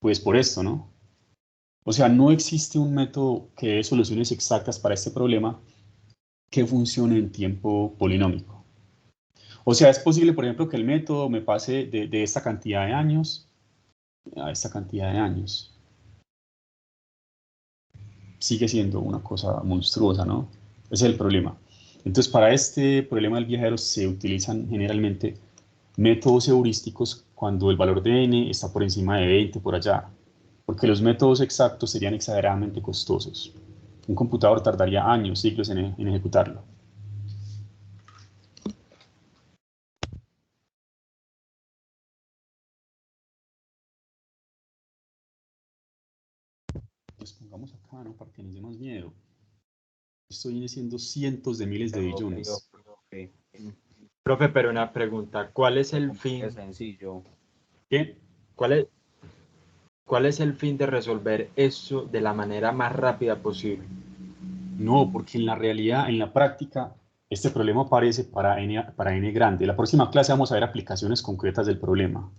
Pues por esto, ¿no? O sea, no existe un método que dé soluciones exactas para este problema que funcione en tiempo polinómico. O sea, es posible, por ejemplo, que el método me pase de esta cantidad de años a esta cantidad de años. Sigue siendo una cosa monstruosa, ¿no? Ese es el problema. Entonces, para este problema del viajero se utilizan generalmente métodos heurísticos cuando el valor de n está por encima de 20, por allá, porque los métodos exactos serían exageradamente costosos. Un computador tardaría años, siglos en ejecutarlo. Pues pongamos acá, ¿no? Para que nos dé más miedo. Esto viene siendo cientos de miles de billones. Profe, pero una pregunta, ¿cuál es el fin? Es sencillo. ¿Qué? ¿Cuál es el fin de resolver eso de la manera más rápida posible? No, porque en la realidad, en la práctica, este problema aparece para n grande. En la próxima clase vamos a ver aplicaciones concretas del problema.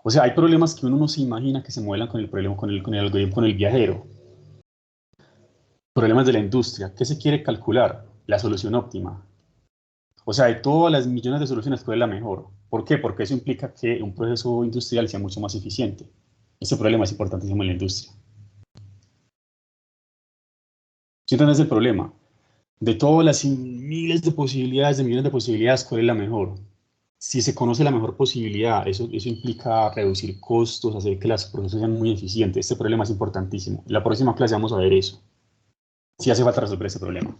O sea, hay problemas que uno no se imagina que se modelan con el problema, con el algoritmo, con el viajero. Problemas de la industria. ¿Qué se quiere calcular? La solución óptima. O sea, de todas las millones de soluciones, ¿cuál es la mejor? ¿Por qué? Porque eso implica que un proceso industrial sea mucho más eficiente. Este problema es importantísimo en la industria. ¿Sí entiendes el problema? De todas las miles de posibilidades, de millones de posibilidades, ¿cuál es la mejor? Si se conoce la mejor posibilidad, eso implica reducir costos, hacer que los procesos sean muy eficientes. Este problema es importantísimo. En la próxima clase vamos a ver eso. Si hace falta resolver ese problema.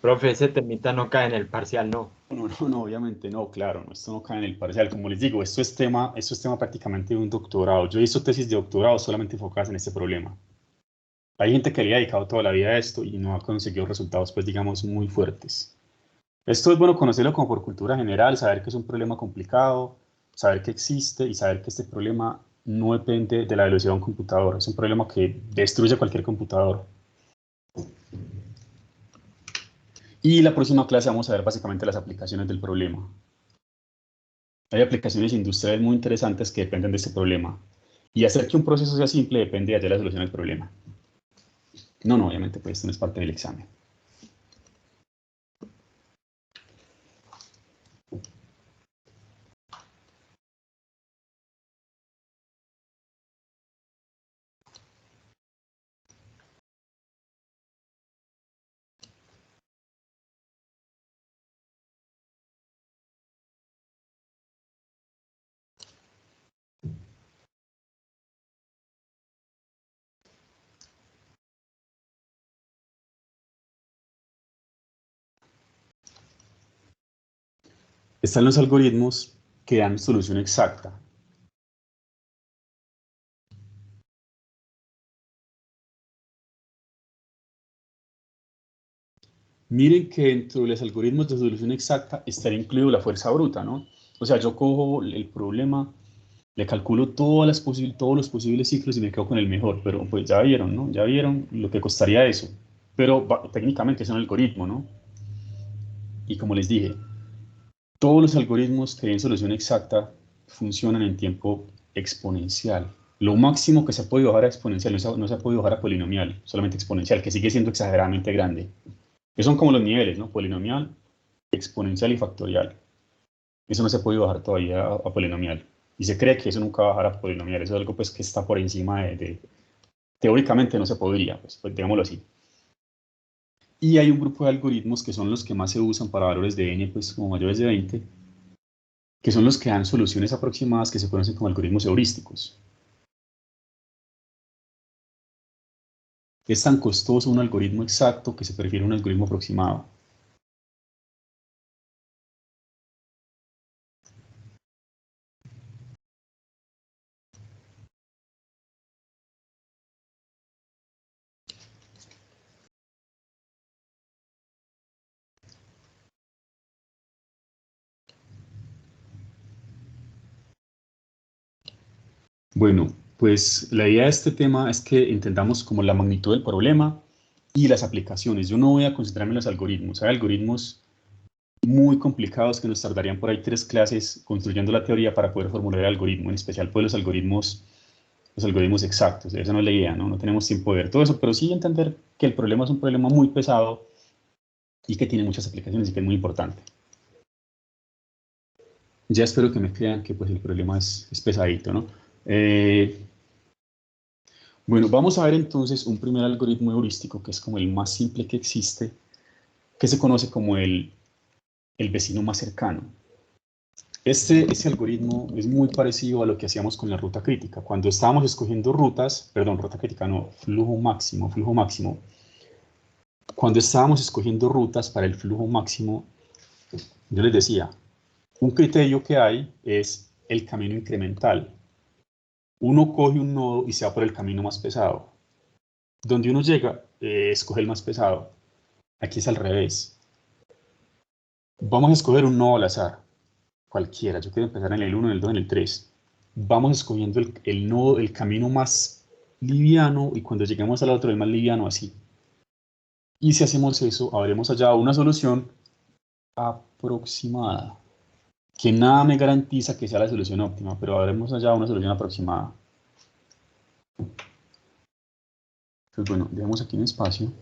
Profe, ese temita no cae en el parcial, no. No, obviamente no, claro, no, esto no cae en el parcial. Como les digo, esto es tema prácticamente de un doctorado. Yo hice tesis de doctorado solamente enfocadas en este problema. Hay gente que le ha dedicado toda la vida a esto y no ha conseguido resultados, pues digamos, muy fuertes. Esto es bueno conocerlo como por cultura general, saber que es un problema complicado, saber que existe y saber que este problema no depende de la velocidad de un computador. Es un problema que destruye cualquier computador. Y la próxima clase vamos a ver básicamente las aplicaciones del problema. Hay aplicaciones industriales muy interesantes que dependen de este problema. Y hacer que un proceso sea simple depende de la solución del problema. No, obviamente, pues esto no es parte del examen. Están los algoritmos que dan solución exacta. Miren que dentro de los algoritmos de solución exacta estaría incluido la fuerza bruta, ¿no? O sea, yo cojo el problema, le calculo todos los posibles ciclos y me quedo con el mejor, pero pues ya vieron, ¿no? Ya vieron lo que costaría eso. Pero técnicamente es un algoritmo, ¿no? Y como les dije, todos los algoritmos que den solución exacta funcionan en tiempo exponencial. Lo máximo que se puede bajar a exponencial, no se puede bajar a polinomial, solamente exponencial, que sigue siendo exageradamente grande. Que son como los niveles, ¿no? Polinomial, exponencial y factorial. Eso no se puede bajar todavía a polinomial. Y se cree que eso nunca va a bajar a polinomial. Eso es algo pues, que está por encima teóricamente no se podría, pues digámoslo así. Y hay un grupo de algoritmos que son los que más se usan para valores de n, pues como mayores de 20, que son los que dan soluciones aproximadas que se conocen como algoritmos heurísticos. Es tan costoso un algoritmo exacto que se prefiere un algoritmo aproximado. Bueno, pues la idea de este tema es que entendamos como la magnitud del problema y las aplicaciones. Yo no voy a concentrarme en los algoritmos. Hay algoritmos muy complicados que nos tardarían por ahí 3 clases construyendo la teoría para poder formular el algoritmo, en especial pues los algoritmos exactos. Esa no es la idea, ¿no? No tenemos tiempo de ver todo eso, pero sí entender que el problema es un problema muy pesado y que tiene muchas aplicaciones y que es muy importante. Ya espero que me crean que pues el problema es pesadito, ¿no? Bueno, vamos a ver entonces un primer algoritmo heurístico que es como el más simple que existe, que se conoce como el vecino más cercano. Este algoritmo es muy parecido a lo que hacíamos con la ruta crítica. Cuando estábamos escogiendo rutas, perdón, ruta crítica no, flujo máximo. Cuando estábamos escogiendo rutas para el flujo máximo, yo les decía, un criterio que hay es el camino incremental. Uno coge un nodo y se va por el camino más pesado. Donde uno llega, escoge el más pesado. Aquí es al revés. Vamos a escoger un nodo al azar, cualquiera. Yo quiero empezar en el 1, en el 2, en el 3. Vamos escogiendo el nodo, el camino más liviano y cuando lleguemos al otro, el más liviano, así. Y si hacemos eso, habremos hallado una solución aproximada, que nada me garantiza que sea la solución óptima, pero habremos hallado una solución aproximada. Pues bueno, dejamos aquí un espacio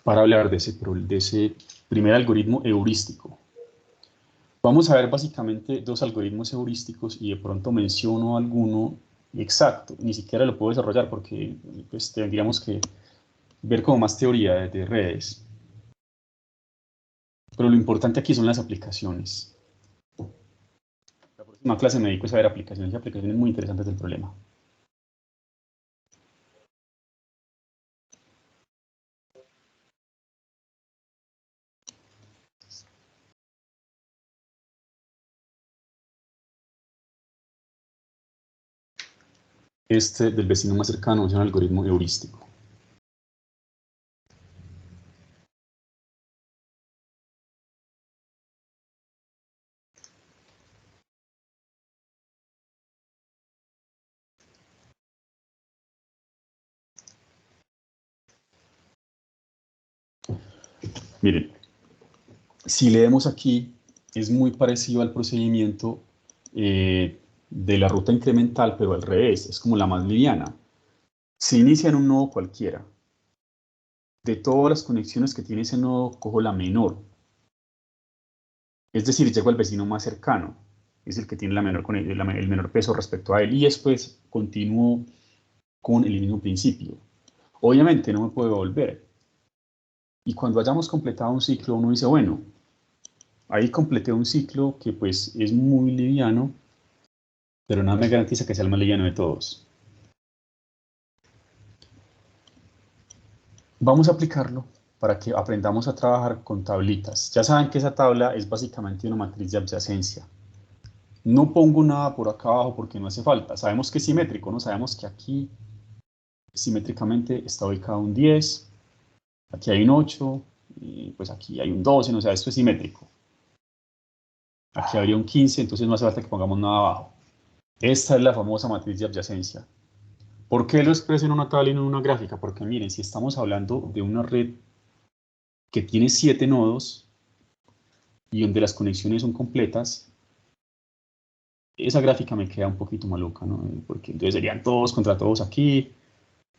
para hablar de ese primer algoritmo heurístico. Vamos a ver básicamente 2 algoritmos heurísticos y de pronto menciono alguno exacto. Ni siquiera lo puedo desarrollar porque pues, tendríamos que ver como más teoría de redes. Pero lo importante aquí son las aplicaciones. La próxima clase me dedico a ver aplicaciones y aplicaciones muy interesantes del problema. Este del vecino más cercano es un algoritmo heurístico. Miren, si leemos aquí, es muy parecido al procedimiento de la ruta incremental, pero al revés, es como la más liviana. Se inicia en un nodo cualquiera. De todas las conexiones que tiene ese nodo, cojo la menor. Es decir, llego al vecino más cercano. Es el que tiene el menor peso respecto a él. Y después continúo con el mismo principio. Obviamente no me puedo devolver. Y cuando hayamos completado un ciclo, uno dice, bueno, ahí completé un ciclo que pues es muy liviano, pero nada me garantiza que sea el más liviano de todos. Vamos a aplicarlo para que aprendamos a trabajar con tablitas. Ya saben que esa tabla es básicamente una matriz de adyacencia. No pongo nada por acá abajo porque no hace falta. Sabemos que es simétrico, ¿no? Sabemos que aquí simétricamente está ubicado un 10, aquí hay un 8, y pues aquí hay un 12, o sea, esto es simétrico. Aquí habría un 15, entonces no hace falta que pongamos nada abajo. Esta es la famosa matriz de adyacencia. ¿Por qué lo expreso en una tabla y no en una gráfica? Porque miren, si estamos hablando de una red que tiene 7 nodos y donde las conexiones son completas, esa gráfica me queda un poquito maluca, ¿no? Porque entonces serían todos contra todos aquí.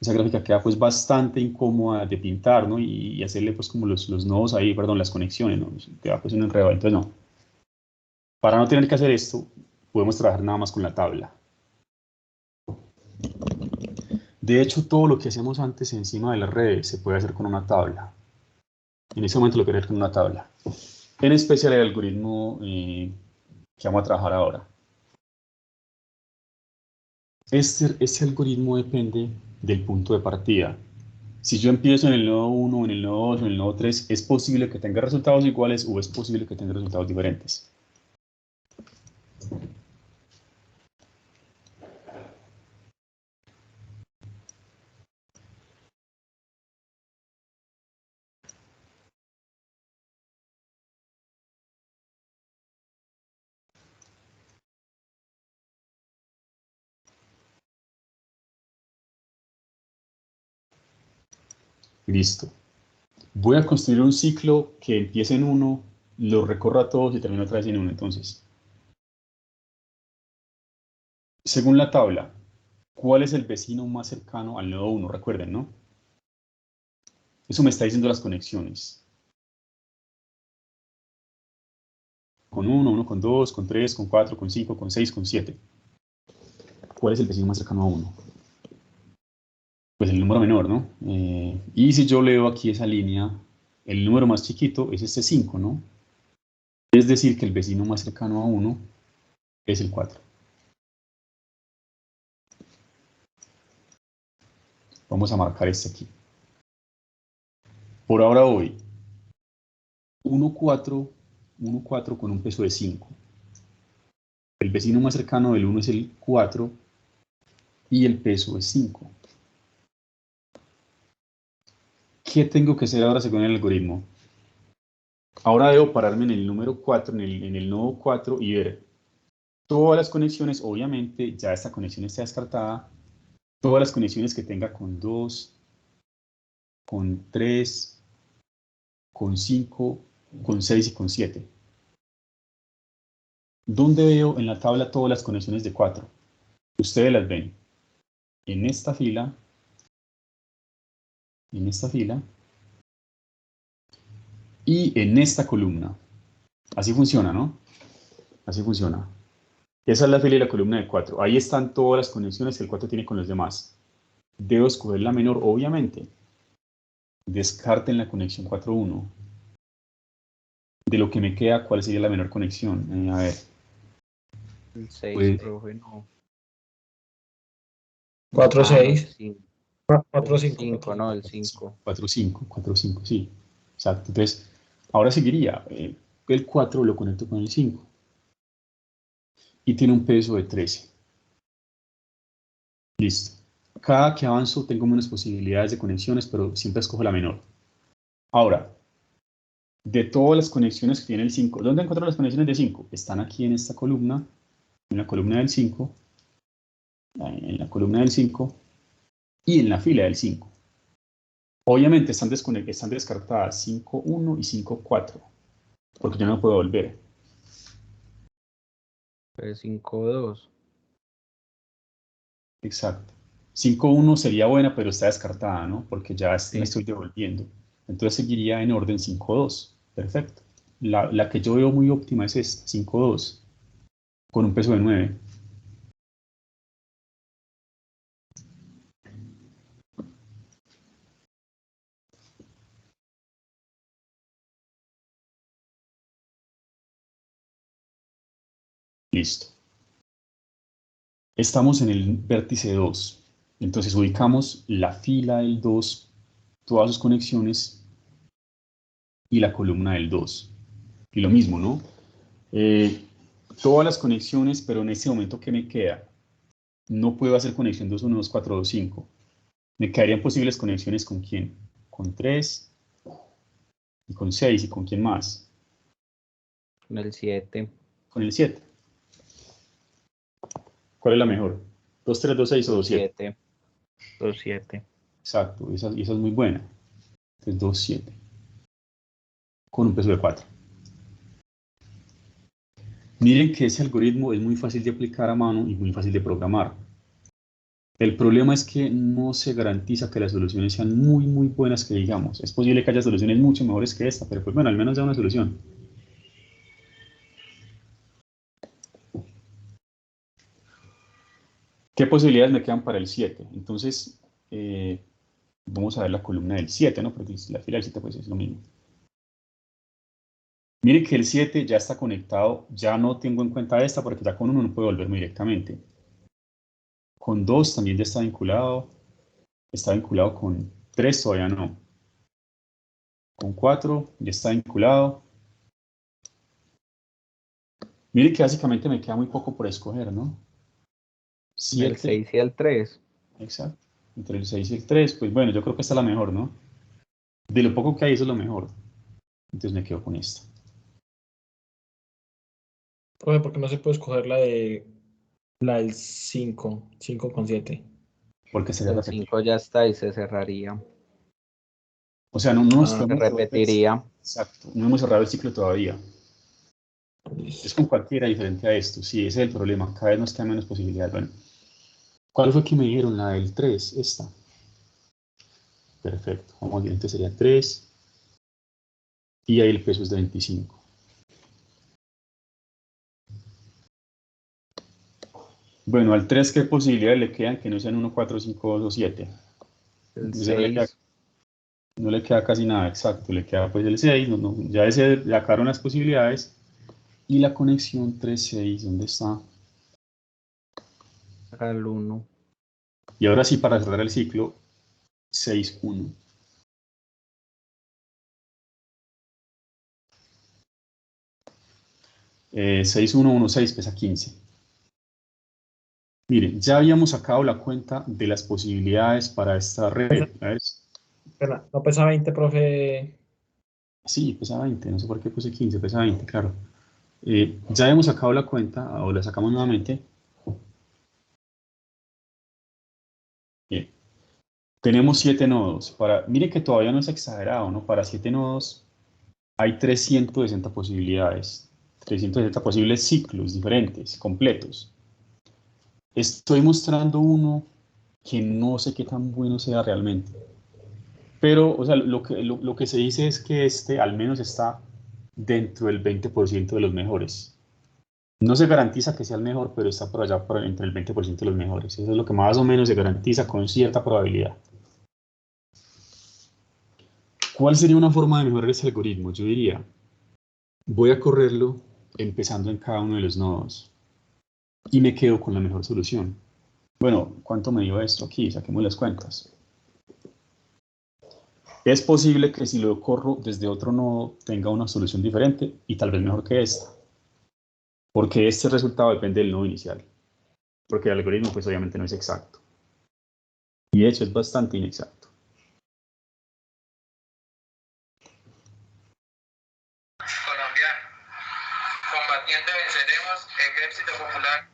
Esa gráfica queda pues bastante incómoda de pintar, ¿no? Y hacerle pues como los nodos ahí, perdón, las conexiones, ¿no? Queda pues un enredo, entonces no. Para no tener que hacer esto, podemos trabajar nada más con la tabla. De hecho, todo lo que hacíamos antes encima de las redes se puede hacer con una tabla. En ese momento lo quería hacer con una tabla. En especial el algoritmo que vamos a trabajar ahora. Este algoritmo depende del punto de partida. Si yo empiezo en el nodo 1, en el nodo 2 o en el nodo 3, es posible que tenga resultados iguales o es posible que tenga resultados diferentes. Listo. Voy a construir un ciclo que empiece en 1, lo recorra a todos y termine otra vez en 1. Entonces, según la tabla, ¿cuál es el vecino más cercano al nodo 1? Recuerden, ¿no? Eso me está diciendo las conexiones. Con 1, 1 con 2, con 3, con 4, con 5, con 6, con 7. ¿Cuál es el vecino más cercano a 1? Pues el número menor, ¿no? Y si yo leo aquí esa línea, el número más chiquito es este 5, ¿no? Es decir, que el vecino más cercano a 1 es el 4. Vamos a marcar este aquí. Por ahora voy 1, 4, 1, 4 con un peso de 5. El vecino más cercano del 1 es el 4 y el peso es 5. ¿Qué tengo que hacer ahora según el algoritmo? Ahora debo pararme en el número 4, en el nodo 4 y ver todas las conexiones. Obviamente ya esta conexión está descartada. Todas las conexiones que tenga con 2, con 3, con 5, con 6 y con 7. ¿Dónde veo en la tabla todas las conexiones de 4? Ustedes las ven en esta fila, y en esta columna. Así funciona, ¿no? Así funciona. Esa es la fila y la columna de 4. Ahí están todas las conexiones que el 4 tiene con los demás. Debo escoger la menor, obviamente. Descarten la conexión 4.1. De lo que me queda, ¿cuál sería la menor conexión? A ver. El 6, Pues, profe, no. 4, Ah, no, el 6. 5. 4, El 5. 5, no, el 5. 4.5, 4.5, sí. Exacto. Entonces, ahora seguiría. El 4 lo conecto con el 5. Y tiene un peso de 13. Listo. Cada que avanzo tengo menos posibilidades de conexiones, pero siempre escojo la menor. Ahora, de todas las conexiones que tiene el 5, ¿dónde encuentro las conexiones de 5? Están aquí en esta columna, en la columna del 5, en la columna del 5 y en la fila del 5. Obviamente están descartadas 5.1 y 5.4, porque yo no puedo volver. 5.2. Exacto. 5.1 sería buena, pero está descartada, ¿no? Porque ya Sí. me estoy devolviendo. Entonces seguiría en orden 5.2. Perfecto. La que yo veo muy óptima es esta, 5.2, con un peso de 9. Listo. Estamos en el vértice 2. Entonces ubicamos la fila del 2, todas sus conexiones y la columna del 2. Y lo mismo, ¿no? Todas las conexiones, pero en este momento, ¿qué me queda? No puedo hacer conexión 2, 1, 2, 4, 2, 5. Me quedarían posibles conexiones con quién? Con 3 y con 6 y con quién más. Con el 7. Con el 7. ¿Cuál es la mejor? 2, 3, 2, 6 o 2, 7. 2.7. Exacto, esa es muy buena. Entonces 2, 7. Con un peso de 4. Miren que ese algoritmo es muy fácil de aplicar a mano y muy fácil de programar. El problema es que no se garantiza que las soluciones sean muy, muy buenas, que digamos. Es posible que haya soluciones mucho mejores que esta, pero pues bueno, al menos ya una solución. ¿Qué posibilidades me quedan para el 7? Entonces, vamos a ver la columna del 7, ¿no? Porque la fila del 7 pues es lo mismo. Miren que el 7 ya está conectado, ya no tengo en cuenta esta porque ya con 1 no puedo volverme directamente. Con 2 también ya está vinculado con 3 todavía no. Con 4 ya está vinculado. Miren que básicamente me queda muy poco por escoger, ¿no? El 6 y el 3. Exacto. Entre el 6 y el 3, pues bueno, yo creo que esta es la mejor, ¿no? De lo poco que hay, eso es lo mejor. Entonces me quedo con esta. Profe, ¿por qué no se puede escoger la del 5 con 7? Porque sería El repetido. 5 ya está y se cerraría. O sea, no nos Ah, Se podemos devolver. repetiría. Exacto. No hemos cerrado el ciclo todavía. Es con cualquiera diferente a esto. Sí, ese es el problema. Cada vez nos quedan menos posibilidades. Bueno, ¿cuál fue que me dieron? La del 3, esta. Perfecto. Vamos bien, entonces sería 3. Y ahí el peso es de 25. Bueno, al 3, ¿qué posibilidades le quedan que no sean 1, 4, 5, 2 o 7? El Ese no le 6. queda casi nada, exacto. Le queda pues el 6. Ya ese le acabaron las posibilidades. Y la conexión 3, 6, ¿dónde está? Al 1. Y ahora sí, para cerrar el ciclo, 6, 1. Eh, 6, 1, 1, 6 pesa 15. Miren, ya habíamos sacado la cuenta de las posibilidades para esta red. A ver, Espera, no pesa 20, profe. sí, pesa 20, no sé por qué puse 15, pesa 20, claro. Ya hemos sacado la cuenta, o la sacamos nuevamente. Bien. Tenemos 7 nodos. Miren que todavía no es exagerado, ¿no? Para 7 nodos hay 360 posibilidades. 360 posibles ciclos diferentes, completos. Estoy mostrando uno que no sé qué tan bueno sea realmente. Pero, o sea, lo que se dice es que este al menos está dentro del 20% de los mejores. No se garantiza que sea el mejor, pero está por allá entre el 20% de los mejores. Eso es lo que más o menos se garantiza con cierta probabilidad. ¿Cuál sería una forma de mejorar ese algoritmo? Yo diría, voy a correrlo empezando en cada uno de los nodos y me quedo con la mejor solución. Bueno, ¿cuánto me dio esto aquí? Saquemos las cuentas. Es posible que si lo corro desde otro nodo tenga una solución diferente y tal vez mejor que esta, porque este resultado depende del nodo inicial, porque el algoritmo pues obviamente no es exacto. Y de hecho es bastante inexacto. Colombia, combatiente venceremos, Ejército Popular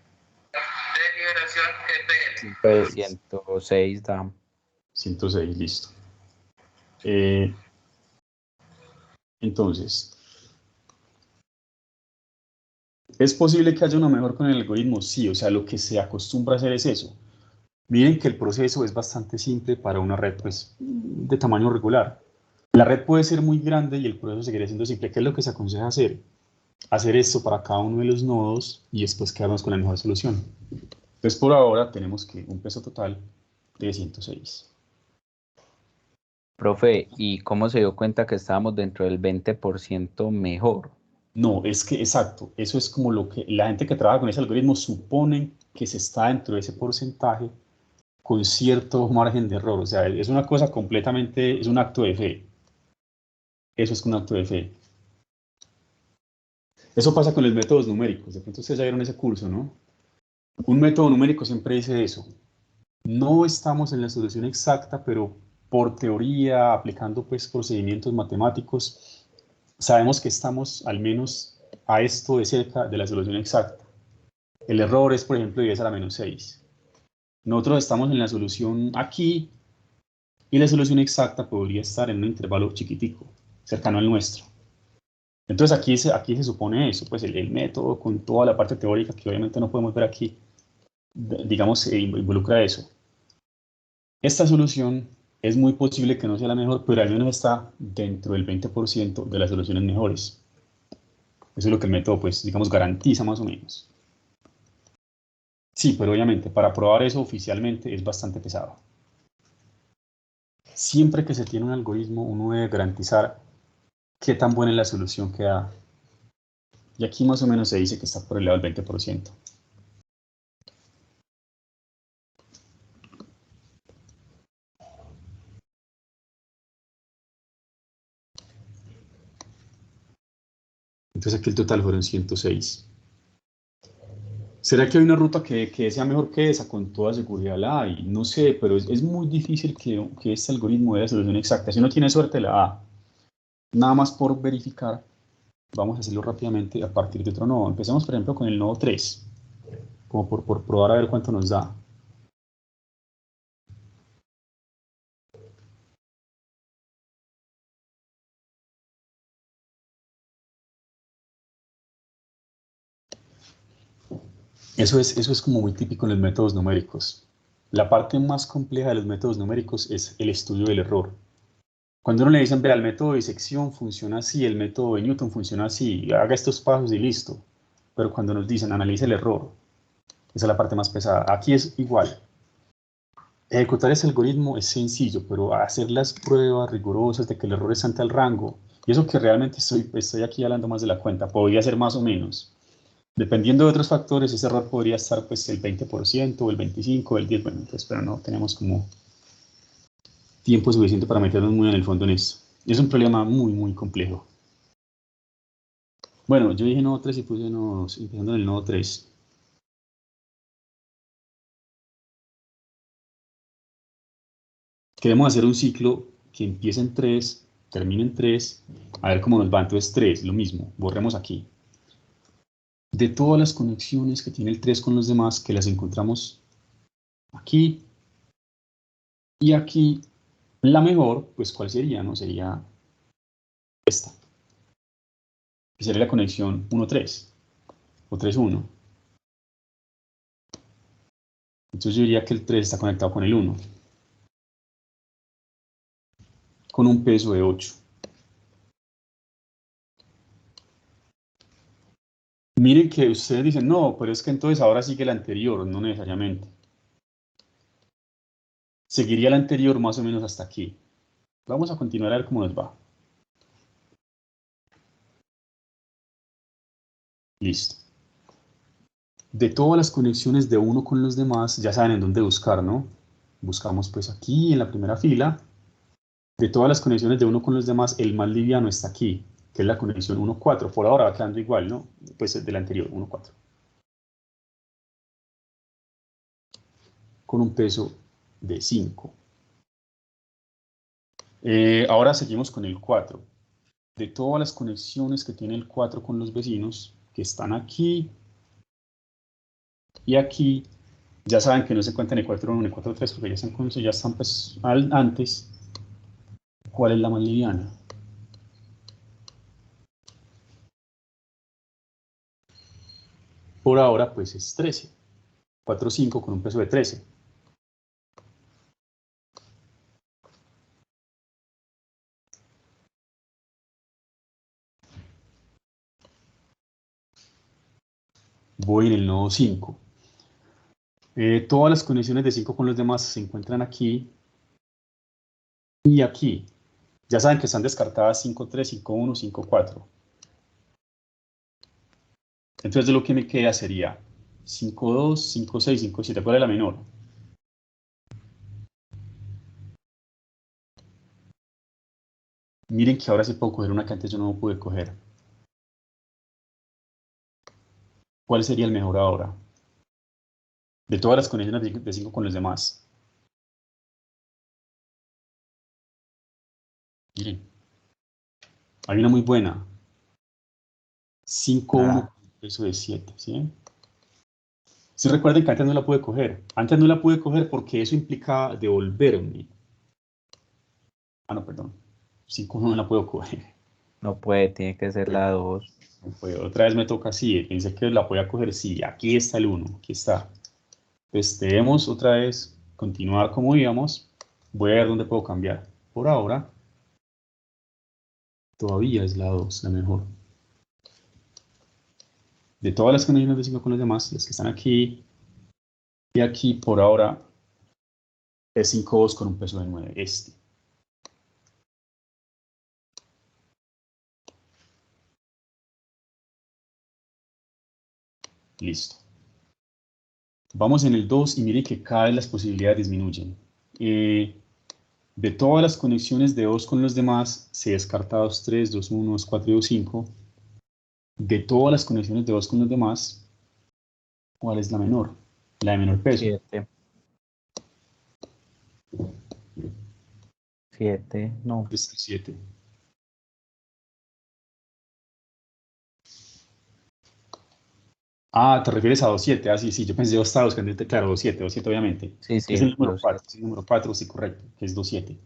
de Liberación, EPL. Pues 106 da. 106, listo. Entonces, ¿es posible que haya una mejor con el algoritmo? Sí, o sea, lo que se acostumbra a hacer es eso. Miren que el proceso es bastante simple para una red pues, de tamaño regular. La red puede ser muy grande y el proceso seguiría siendo simple. ¿Qué es lo que se aconseja hacer? Hacer esto para cada uno de los nodos y después quedarnos con la mejor solución. Entonces, por ahora tenemos que un peso total de 106. Profe, ¿y cómo se dio cuenta que estábamos dentro del 20% mejor? No, es que exacto, eso es como lo que la gente que trabaja con ese algoritmo supone que se está dentro de ese porcentaje con cierto margen de error. O sea, es una cosa completamente, es un acto de fe. Eso es un acto de fe. Eso pasa con los métodos numéricos. De pronto ustedes ya vieron ese curso, ¿no? Un método numérico siempre dice eso. No estamos en la solución exacta, pero por teoría, aplicando pues procedimientos matemáticos, sabemos que estamos al menos a esto de cerca de la solución exacta. El error es, por ejemplo, 10 a la menos 6. Nosotros estamos en la solución aquí y la solución exacta podría estar en un intervalo chiquitico, cercano al nuestro. Entonces aquí se supone eso, pues el método con toda la parte teórica que obviamente no podemos ver aquí, digamos, involucra eso. Esta solución es muy posible que no sea la mejor, pero al menos está dentro del 20% de las soluciones mejores. Eso es lo que el método, pues, digamos, garantiza más o menos. Sí, pero obviamente para probar eso oficialmente es bastante pesado. Siempre que se tiene un algoritmo, uno debe garantizar qué tan buena es la solución que da. Y aquí más o menos se dice que está por el lado del 20%. Entonces aquí el total fueron 106. ¿Será que hay una ruta que sea mejor que esa? Con toda seguridad la hay. No sé, pero es muy difícil que este algoritmo dé la solución exacta. Si uno tiene suerte, la da. Nada más por verificar, vamos a hacerlo rápidamente a partir de otro nodo. Empecemos, por ejemplo, con el nodo 3, como por probar a ver cuánto nos da. Eso es como muy típico en los métodos numéricos. La parte más compleja de los métodos numéricos es el estudio del error. Cuando uno le dicen, vea, el método de disección funciona así, el método de Newton funciona así, haga estos pasos y listo. Pero cuando nos dicen, analice el error, esa es la parte más pesada. Aquí es igual. Ejecutar ese algoritmo es sencillo, pero hacer las pruebas rigurosas de que el error es ante el rango, y eso que realmente estoy aquí hablando más de la cuenta, podría ser más o menos. Dependiendo de otros factores, ese error podría estar pues el 20% o el 25% o el 10%, bueno, pues, pero no tenemos como tiempo suficiente para meternos muy en el fondo en esto. Es un problema muy, muy complejo. Bueno, yo dije nodo 3 y puse nodos, empezando en el nodo 3. Queremos hacer un ciclo que empiece en 3, termine en 3, a ver cómo nos va. Entonces 3, lo mismo, borremos aquí. De todas las conexiones que tiene el 3 con los demás, que las encontramos aquí y aquí, la mejor, pues ¿cuál sería? ¿No? Sería esta, que sería la conexión 1-3 o 3-1. Entonces yo diría que el 3 está conectado con el 1, con un peso de 8. Miren que ustedes dicen, no, pero es que entonces ahora sigue el anterior, no necesariamente. Seguiría el anterior más o menos hasta aquí. Vamos a continuar a ver cómo nos va. Listo. De todas las conexiones de uno con los demás, ya saben en dónde buscar, ¿no? Buscamos pues aquí en la primera fila. De todas las conexiones de uno con los demás, el más liviano está aquí, que es la conexión 1-4. Por ahora va quedando igual, ¿no? Pues del anterior, 1-4. Con un peso de 5. Ahora seguimos con el 4. De todas las conexiones que tiene el 4 con los vecinos, que están aquí y aquí, ya saben que no se cuentan el 4.1 ni el 4.3 porque ya están con eso, ya están pues antes. ¿Cuál es la más liviana? Por ahora pues es 13. 4.5 con un peso de 13. Voy en el nodo 5. Todas las conexiones de 5 con los demás se encuentran aquí y aquí. Ya saben que están descartadas 5.3, 5.1, 5.4. Entonces lo que me queda sería 5.2, 5.6, 5.7. ¿Cuál es la menor? Miren que ahora sí puedo coger una que antes yo no pude coger. ¿Cuál sería el mejor ahora? De todas las conexiones de 5 con los demás. Miren. Hay una muy buena. 5.1 con peso de 7. ¿Sí? Si recuerden que antes no la pude coger. Antes no la pude coger porque eso implicaba devolverme. Ah, no, perdón. 5.1 no la puedo coger. No puede, tiene que ser la 2. No puedo. Otra vez me toca así. Pensé que la podía coger. Sí, aquí está el 1. Aquí está. Entonces debemos otra vez continuar como íbamos. Voy a ver dónde puedo cambiar. Por ahora, todavía es la 2, la mejor. De todas las conexiones de 5 con los demás, las que están aquí y aquí, por ahora, es 5.2 con un peso de 9. Este. Listo. Vamos en el 2 y mire que cada vez las posibilidades disminuyen. De todas las conexiones de 2 con los demás, se descarta 2, 3, 2, 1, 2, 4 y 2, 5. De todas las conexiones de 2 con los demás, ¿cuál es la menor? La de menor peso. 7. 7, no. Es 7. Ah, te refieres a 2.7. Ah, sí, sí, yo pensé yo estaba buscando, claro, 2.7, 2.7 obviamente. Sí, Es sí, el número 2, 4, es el número 4, sí, correcto, que es 2.7.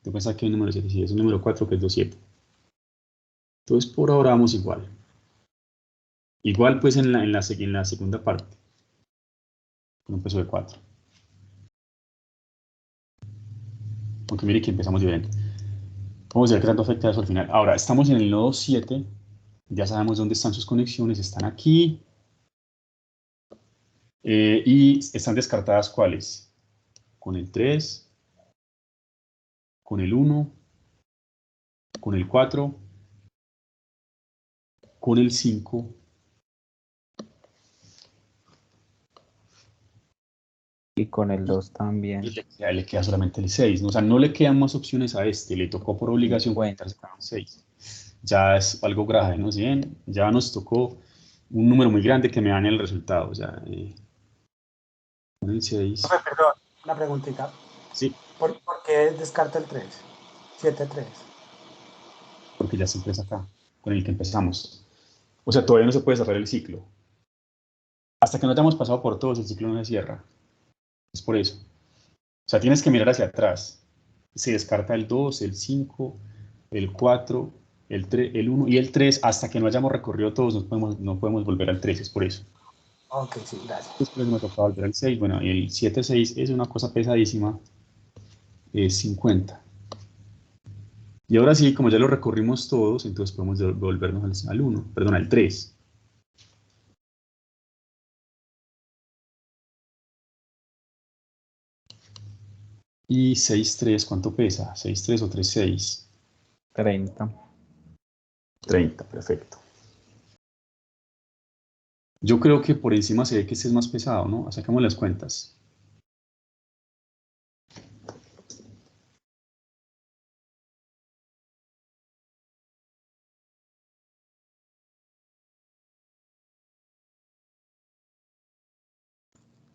Yo pensaba que el número 7, sí, es el número 4 que es 2.7. Entonces, por ahora vamos igual. Igual, pues, en la segunda parte, con un peso de 4. Aunque mire que empezamos diferente. Vamos a ver qué tanto afecta eso al final. Ahora, estamos en el nodo 7. Ya sabemos dónde están sus conexiones. Están aquí. Y están descartadas ¿cuáles? Con el 3, con el 1, con el 4, con el 5. y con el 2 también. Y le queda solamente el 6, ¿no? O sea, no le quedan más opciones a este. Le tocó por obligación 50. conectarse con el 6. Ya es algo grave, ¿no? ¿Sí ven? Ya nos tocó un número muy grande que me dan el resultado. O sea, con el 6. Profe, perdón, una preguntita. Sí, ¿Por qué descarta el 3? 7-3. porque ya se empieza acá, con el que empezamos. O sea, todavía no se puede cerrar el ciclo. Hasta que no hayamos pasado por todos, el ciclo no se cierra. Es por eso. O sea, tienes que mirar hacia atrás. Se descarta el 2, el 5, el 4, el 3, el 1 y el 3. Hasta que no hayamos recorrido todos, no podemos volver al 3. Es por eso. Ok, sí, gracias. Después me toca volver al 6. Bueno, el 7-6 es una cosa pesadísima. Es 50. Y ahora sí, como ya lo recorrimos todos, entonces podemos volvernos al 1, perdón, al 3. Y 6.3, ¿cuánto pesa? 6.3 o 3.6. 30. 30, perfecto. Yo creo que por encima se ve que este es más pesado, ¿no? Sacamos las cuentas.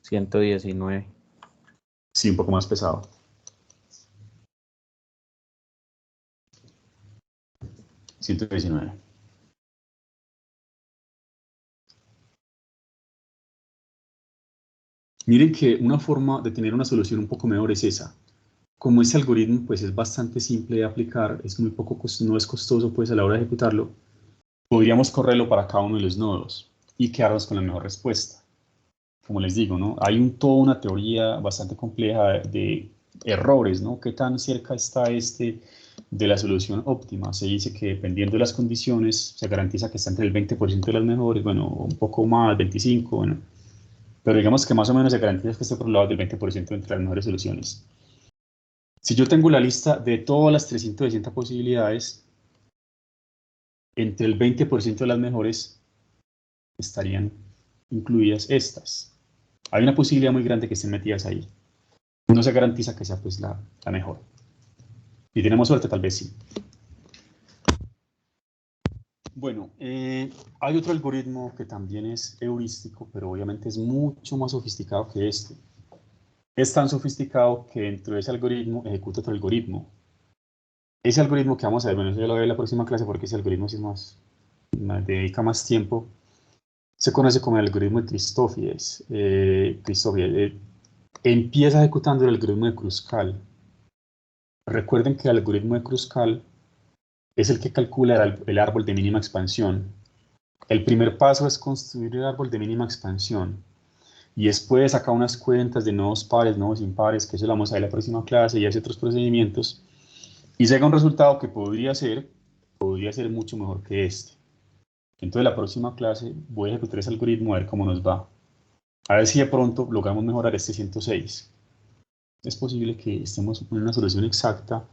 $119. Sí, un poco más pesado. $119. Miren que una forma de tener una solución un poco mejor es esa. Como ese algoritmo pues es bastante simple de aplicar, es muy poco no es costoso pues a la hora de ejecutarlo, podríamos correrlo para cada uno de los nodos y quedarnos con la mejor respuesta. Como les digo, ¿no? Hay toda una teoría bastante compleja de errores, ¿no? ¿Qué tan cerca está de la solución óptima? Se dice que dependiendo de las condiciones se garantiza que está entre el 20% de las mejores, bueno, un poco más, 25%, bueno. Pero digamos que más o menos se garantiza que esté por el lado del 20% entre las mejores soluciones. Si yo tengo la lista de todas las 360 posibilidades, entre el 20% de las mejores estarían incluidas estas. Hay una posibilidad muy grande que estén metidas ahí. No se garantiza que sea pues la mejor. Y tenemos suerte, tal vez sí. Bueno, hay otro algoritmo que también es heurístico, pero obviamente es mucho más sofisticado que este. Es tan sofisticado que dentro de ese algoritmo ejecuta otro algoritmo. Ese algoritmo que vamos a ver, bueno, eso ya lo veré en la próxima clase porque ese algoritmo sí dedica más tiempo. Se conoce como el algoritmo de Cristófides. Empieza ejecutando el algoritmo de Kruskal. Recuerden que el algoritmo de Kruskal es el que calcula el árbol de mínima expansión. El primer paso es construir el árbol de mínima expansión. Y después saca unas cuentas de nodos pares, nodos impares, que eso lo vamos a ver en la próxima clase, y hace otros procedimientos. Y llega a un resultado que podría ser mucho mejor que este. Entonces, la próxima clase voy a ejecutar ese algoritmo a ver cómo nos va. A ver si de pronto logramos mejorar este 106. Es posible que estemos en una solución exacta,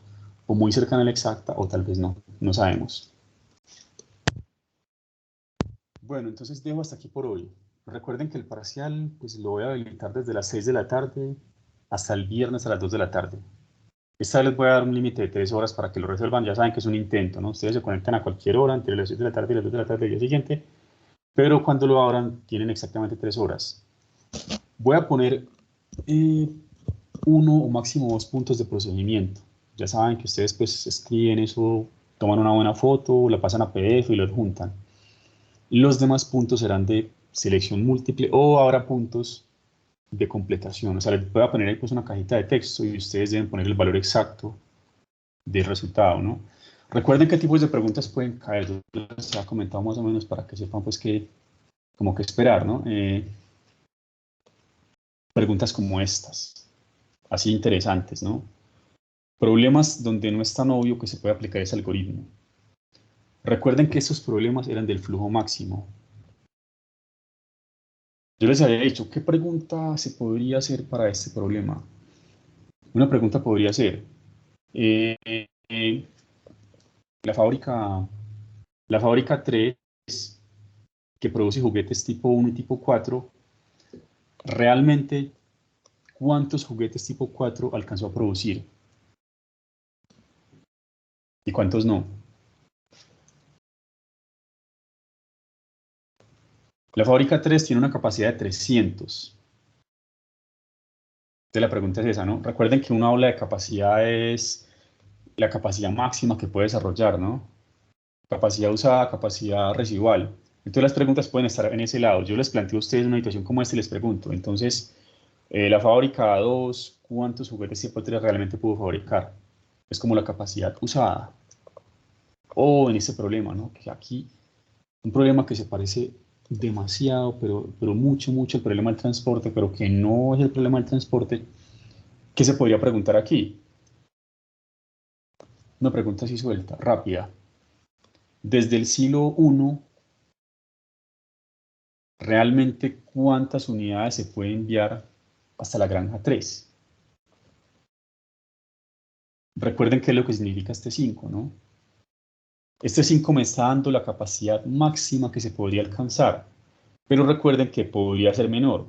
o muy cercana a la exacta, o tal vez no. No sabemos. Bueno, entonces dejo hasta aquí por hoy. Recuerden que el parcial pues, lo voy a habilitar desde las 6 de la tarde hasta el viernes a las 2 de la tarde. Esta vez les voy a dar un límite de 3 horas para que lo resuelvan. Ya saben que es un intento, ¿no? Ustedes se conectan a cualquier hora, entre las 6 de la tarde y las 2 de la tarde del día siguiente, pero cuando lo abran tienen exactamente 3 horas. Voy a poner 1 o máximo 2 puntos de procedimiento. Ya saben que ustedes pues escriben eso, toman una buena foto, la pasan a PDF y lo adjuntan. Los demás puntos serán de selección múltiple o habrá puntos de completación. O sea, les voy a poner ahí pues una cajita de texto y ustedes deben poner el valor exacto del resultado, ¿no? Recuerden qué tipos de preguntas pueden caer. Yo les he comentado más o menos para que sepan pues como que esperar, ¿no? Preguntas como estas, así interesantes, ¿no? Problemas donde no es tan obvio que se puede aplicar ese algoritmo. Recuerden que esos problemas eran del flujo máximo. Yo les había dicho, ¿qué pregunta se podría hacer para este problema? Una pregunta podría ser, la fábrica 3, que produce juguetes tipo 1 y tipo 4, ¿realmente cuántos juguetes tipo 4 alcanzó a producir? ¿Y cuántos no? La fábrica 3 tiene una capacidad de 300. Entonces la pregunta es esa, ¿no? Recuerden que una ola de capacidad es la capacidad máxima que puede desarrollar, ¿no? Capacidad usada, capacidad residual. Entonces las preguntas pueden estar en ese lado. Yo les planteo a ustedes una situación como esta y les pregunto, entonces, la fábrica 2, ¿cuántos juguetes tipo 3 realmente pudo fabricar? Es como la capacidad usada. O en este problema, ¿no? Que aquí, un problema que se parece demasiado, pero mucho, mucho al problema del transporte, pero que no es el problema del transporte, ¿qué se podría preguntar aquí? Una pregunta así suelta, rápida. Desde el silo 1, ¿realmente cuántas unidades se puede enviar hasta la granja 3? Recuerden qué es lo que significa este 5, ¿no? Este 5 me está dando la capacidad máxima que se podría alcanzar, pero recuerden que podría ser menor.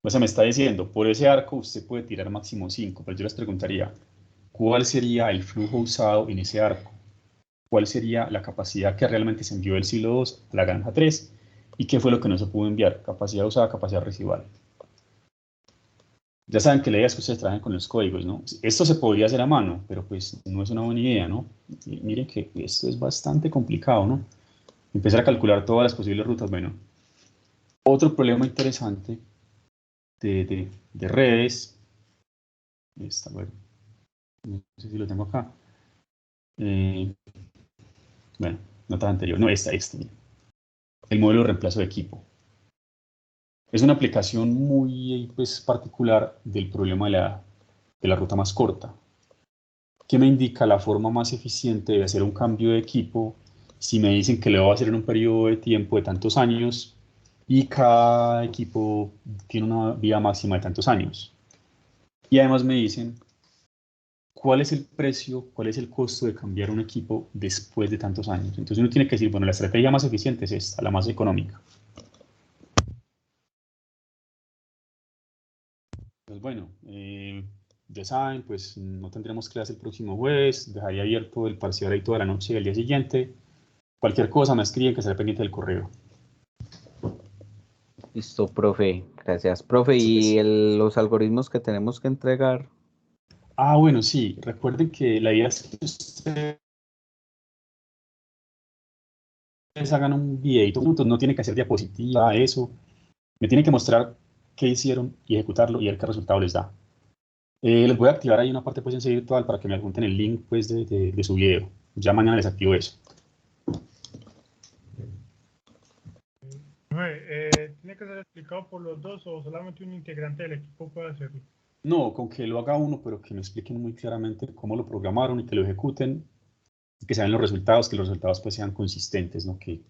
O sea, me está diciendo, por ese arco usted puede tirar máximo 5, pero yo les preguntaría, ¿cuál sería el flujo usado en ese arco? ¿Cuál sería la capacidad que realmente se envió del silo 2 a la granja 3? ¿Y qué fue lo que no se pudo enviar? Capacidad usada, capacidad residual. Ya saben que la idea es que ustedes trabajen con los códigos, ¿no? Esto se podría hacer a mano, pero pues no es una buena idea, ¿no? Y miren que esto es bastante complicado, ¿no? Empezar a calcular todas las posibles rutas, bueno. Otro problema interesante de redes, bueno, no sé si lo tengo acá. Bueno, nota anterior, no, esta, el modelo de reemplazo de equipo. Es una aplicación muy pues, particular del problema de la ruta más corta, que me indica la forma más eficiente de hacer un cambio de equipo si me dicen que lo voy a hacer en un periodo de tiempo de tantos años y cada equipo tiene una vida máxima de tantos años. Y además me dicen cuál es el precio, cuál es el costo de cambiar un equipo después de tantos años. Entonces uno tiene que decir, bueno, la estrategia más eficiente es esta, la más económica. Pues bueno, ya saben, pues no tendremos clase el próximo jueves, dejaría abierto el parcial ahí toda la noche del día siguiente. Cualquier cosa me escriben que estaré pendiente del correo. Listo, profe. Gracias, profe. ¿Y los algoritmos que tenemos que entregar? Ah, bueno, sí. Recuerden que la idea es que ustedes hagan un videito juntos, no tienen que hacer diapositiva, eso. Me tienen que mostrar qué hicieron y ejecutarlo y ver qué resultado les da. Les voy a activar ahí una parte pues en Enseña Virtual para que me adjunten el link pues de su video. Ya mañana les activo eso. ¿Tiene que ser explicado por los dos o solamente un integrante del equipo puede hacerlo? No, con que lo haga uno, pero que me expliquen muy claramente cómo lo programaron y que lo ejecuten, y que se vean los resultados, que los resultados pues sean consistentes, ¿no? Que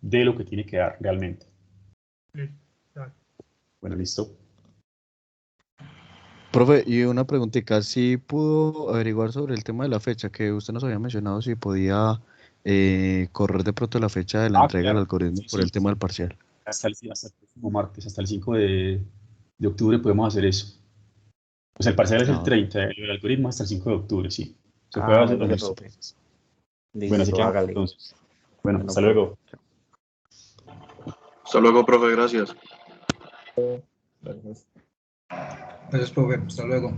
dé lo que tiene que dar realmente. Listo, dale. Bueno, listo. Profe, y una preguntita, ¿sí pudo averiguar sobre el tema de la fecha? Que usted nos había mencionado si podía correr de pronto la fecha de la entrega del Claro. algoritmo Sí, por sí. el tema del parcial. Hasta el próximo martes, hasta el 5 de octubre podemos hacer eso. O sea, el parcial es el 30, el algoritmo hasta el 5 de octubre, sí. Se puede hacer Bueno, eso. profe. Bueno, así Listo, que hágale. entonces. Bueno, Bueno, hasta profe. luego. Hasta luego, profe, gracias. Gracias. Gracias, profe. Hasta luego.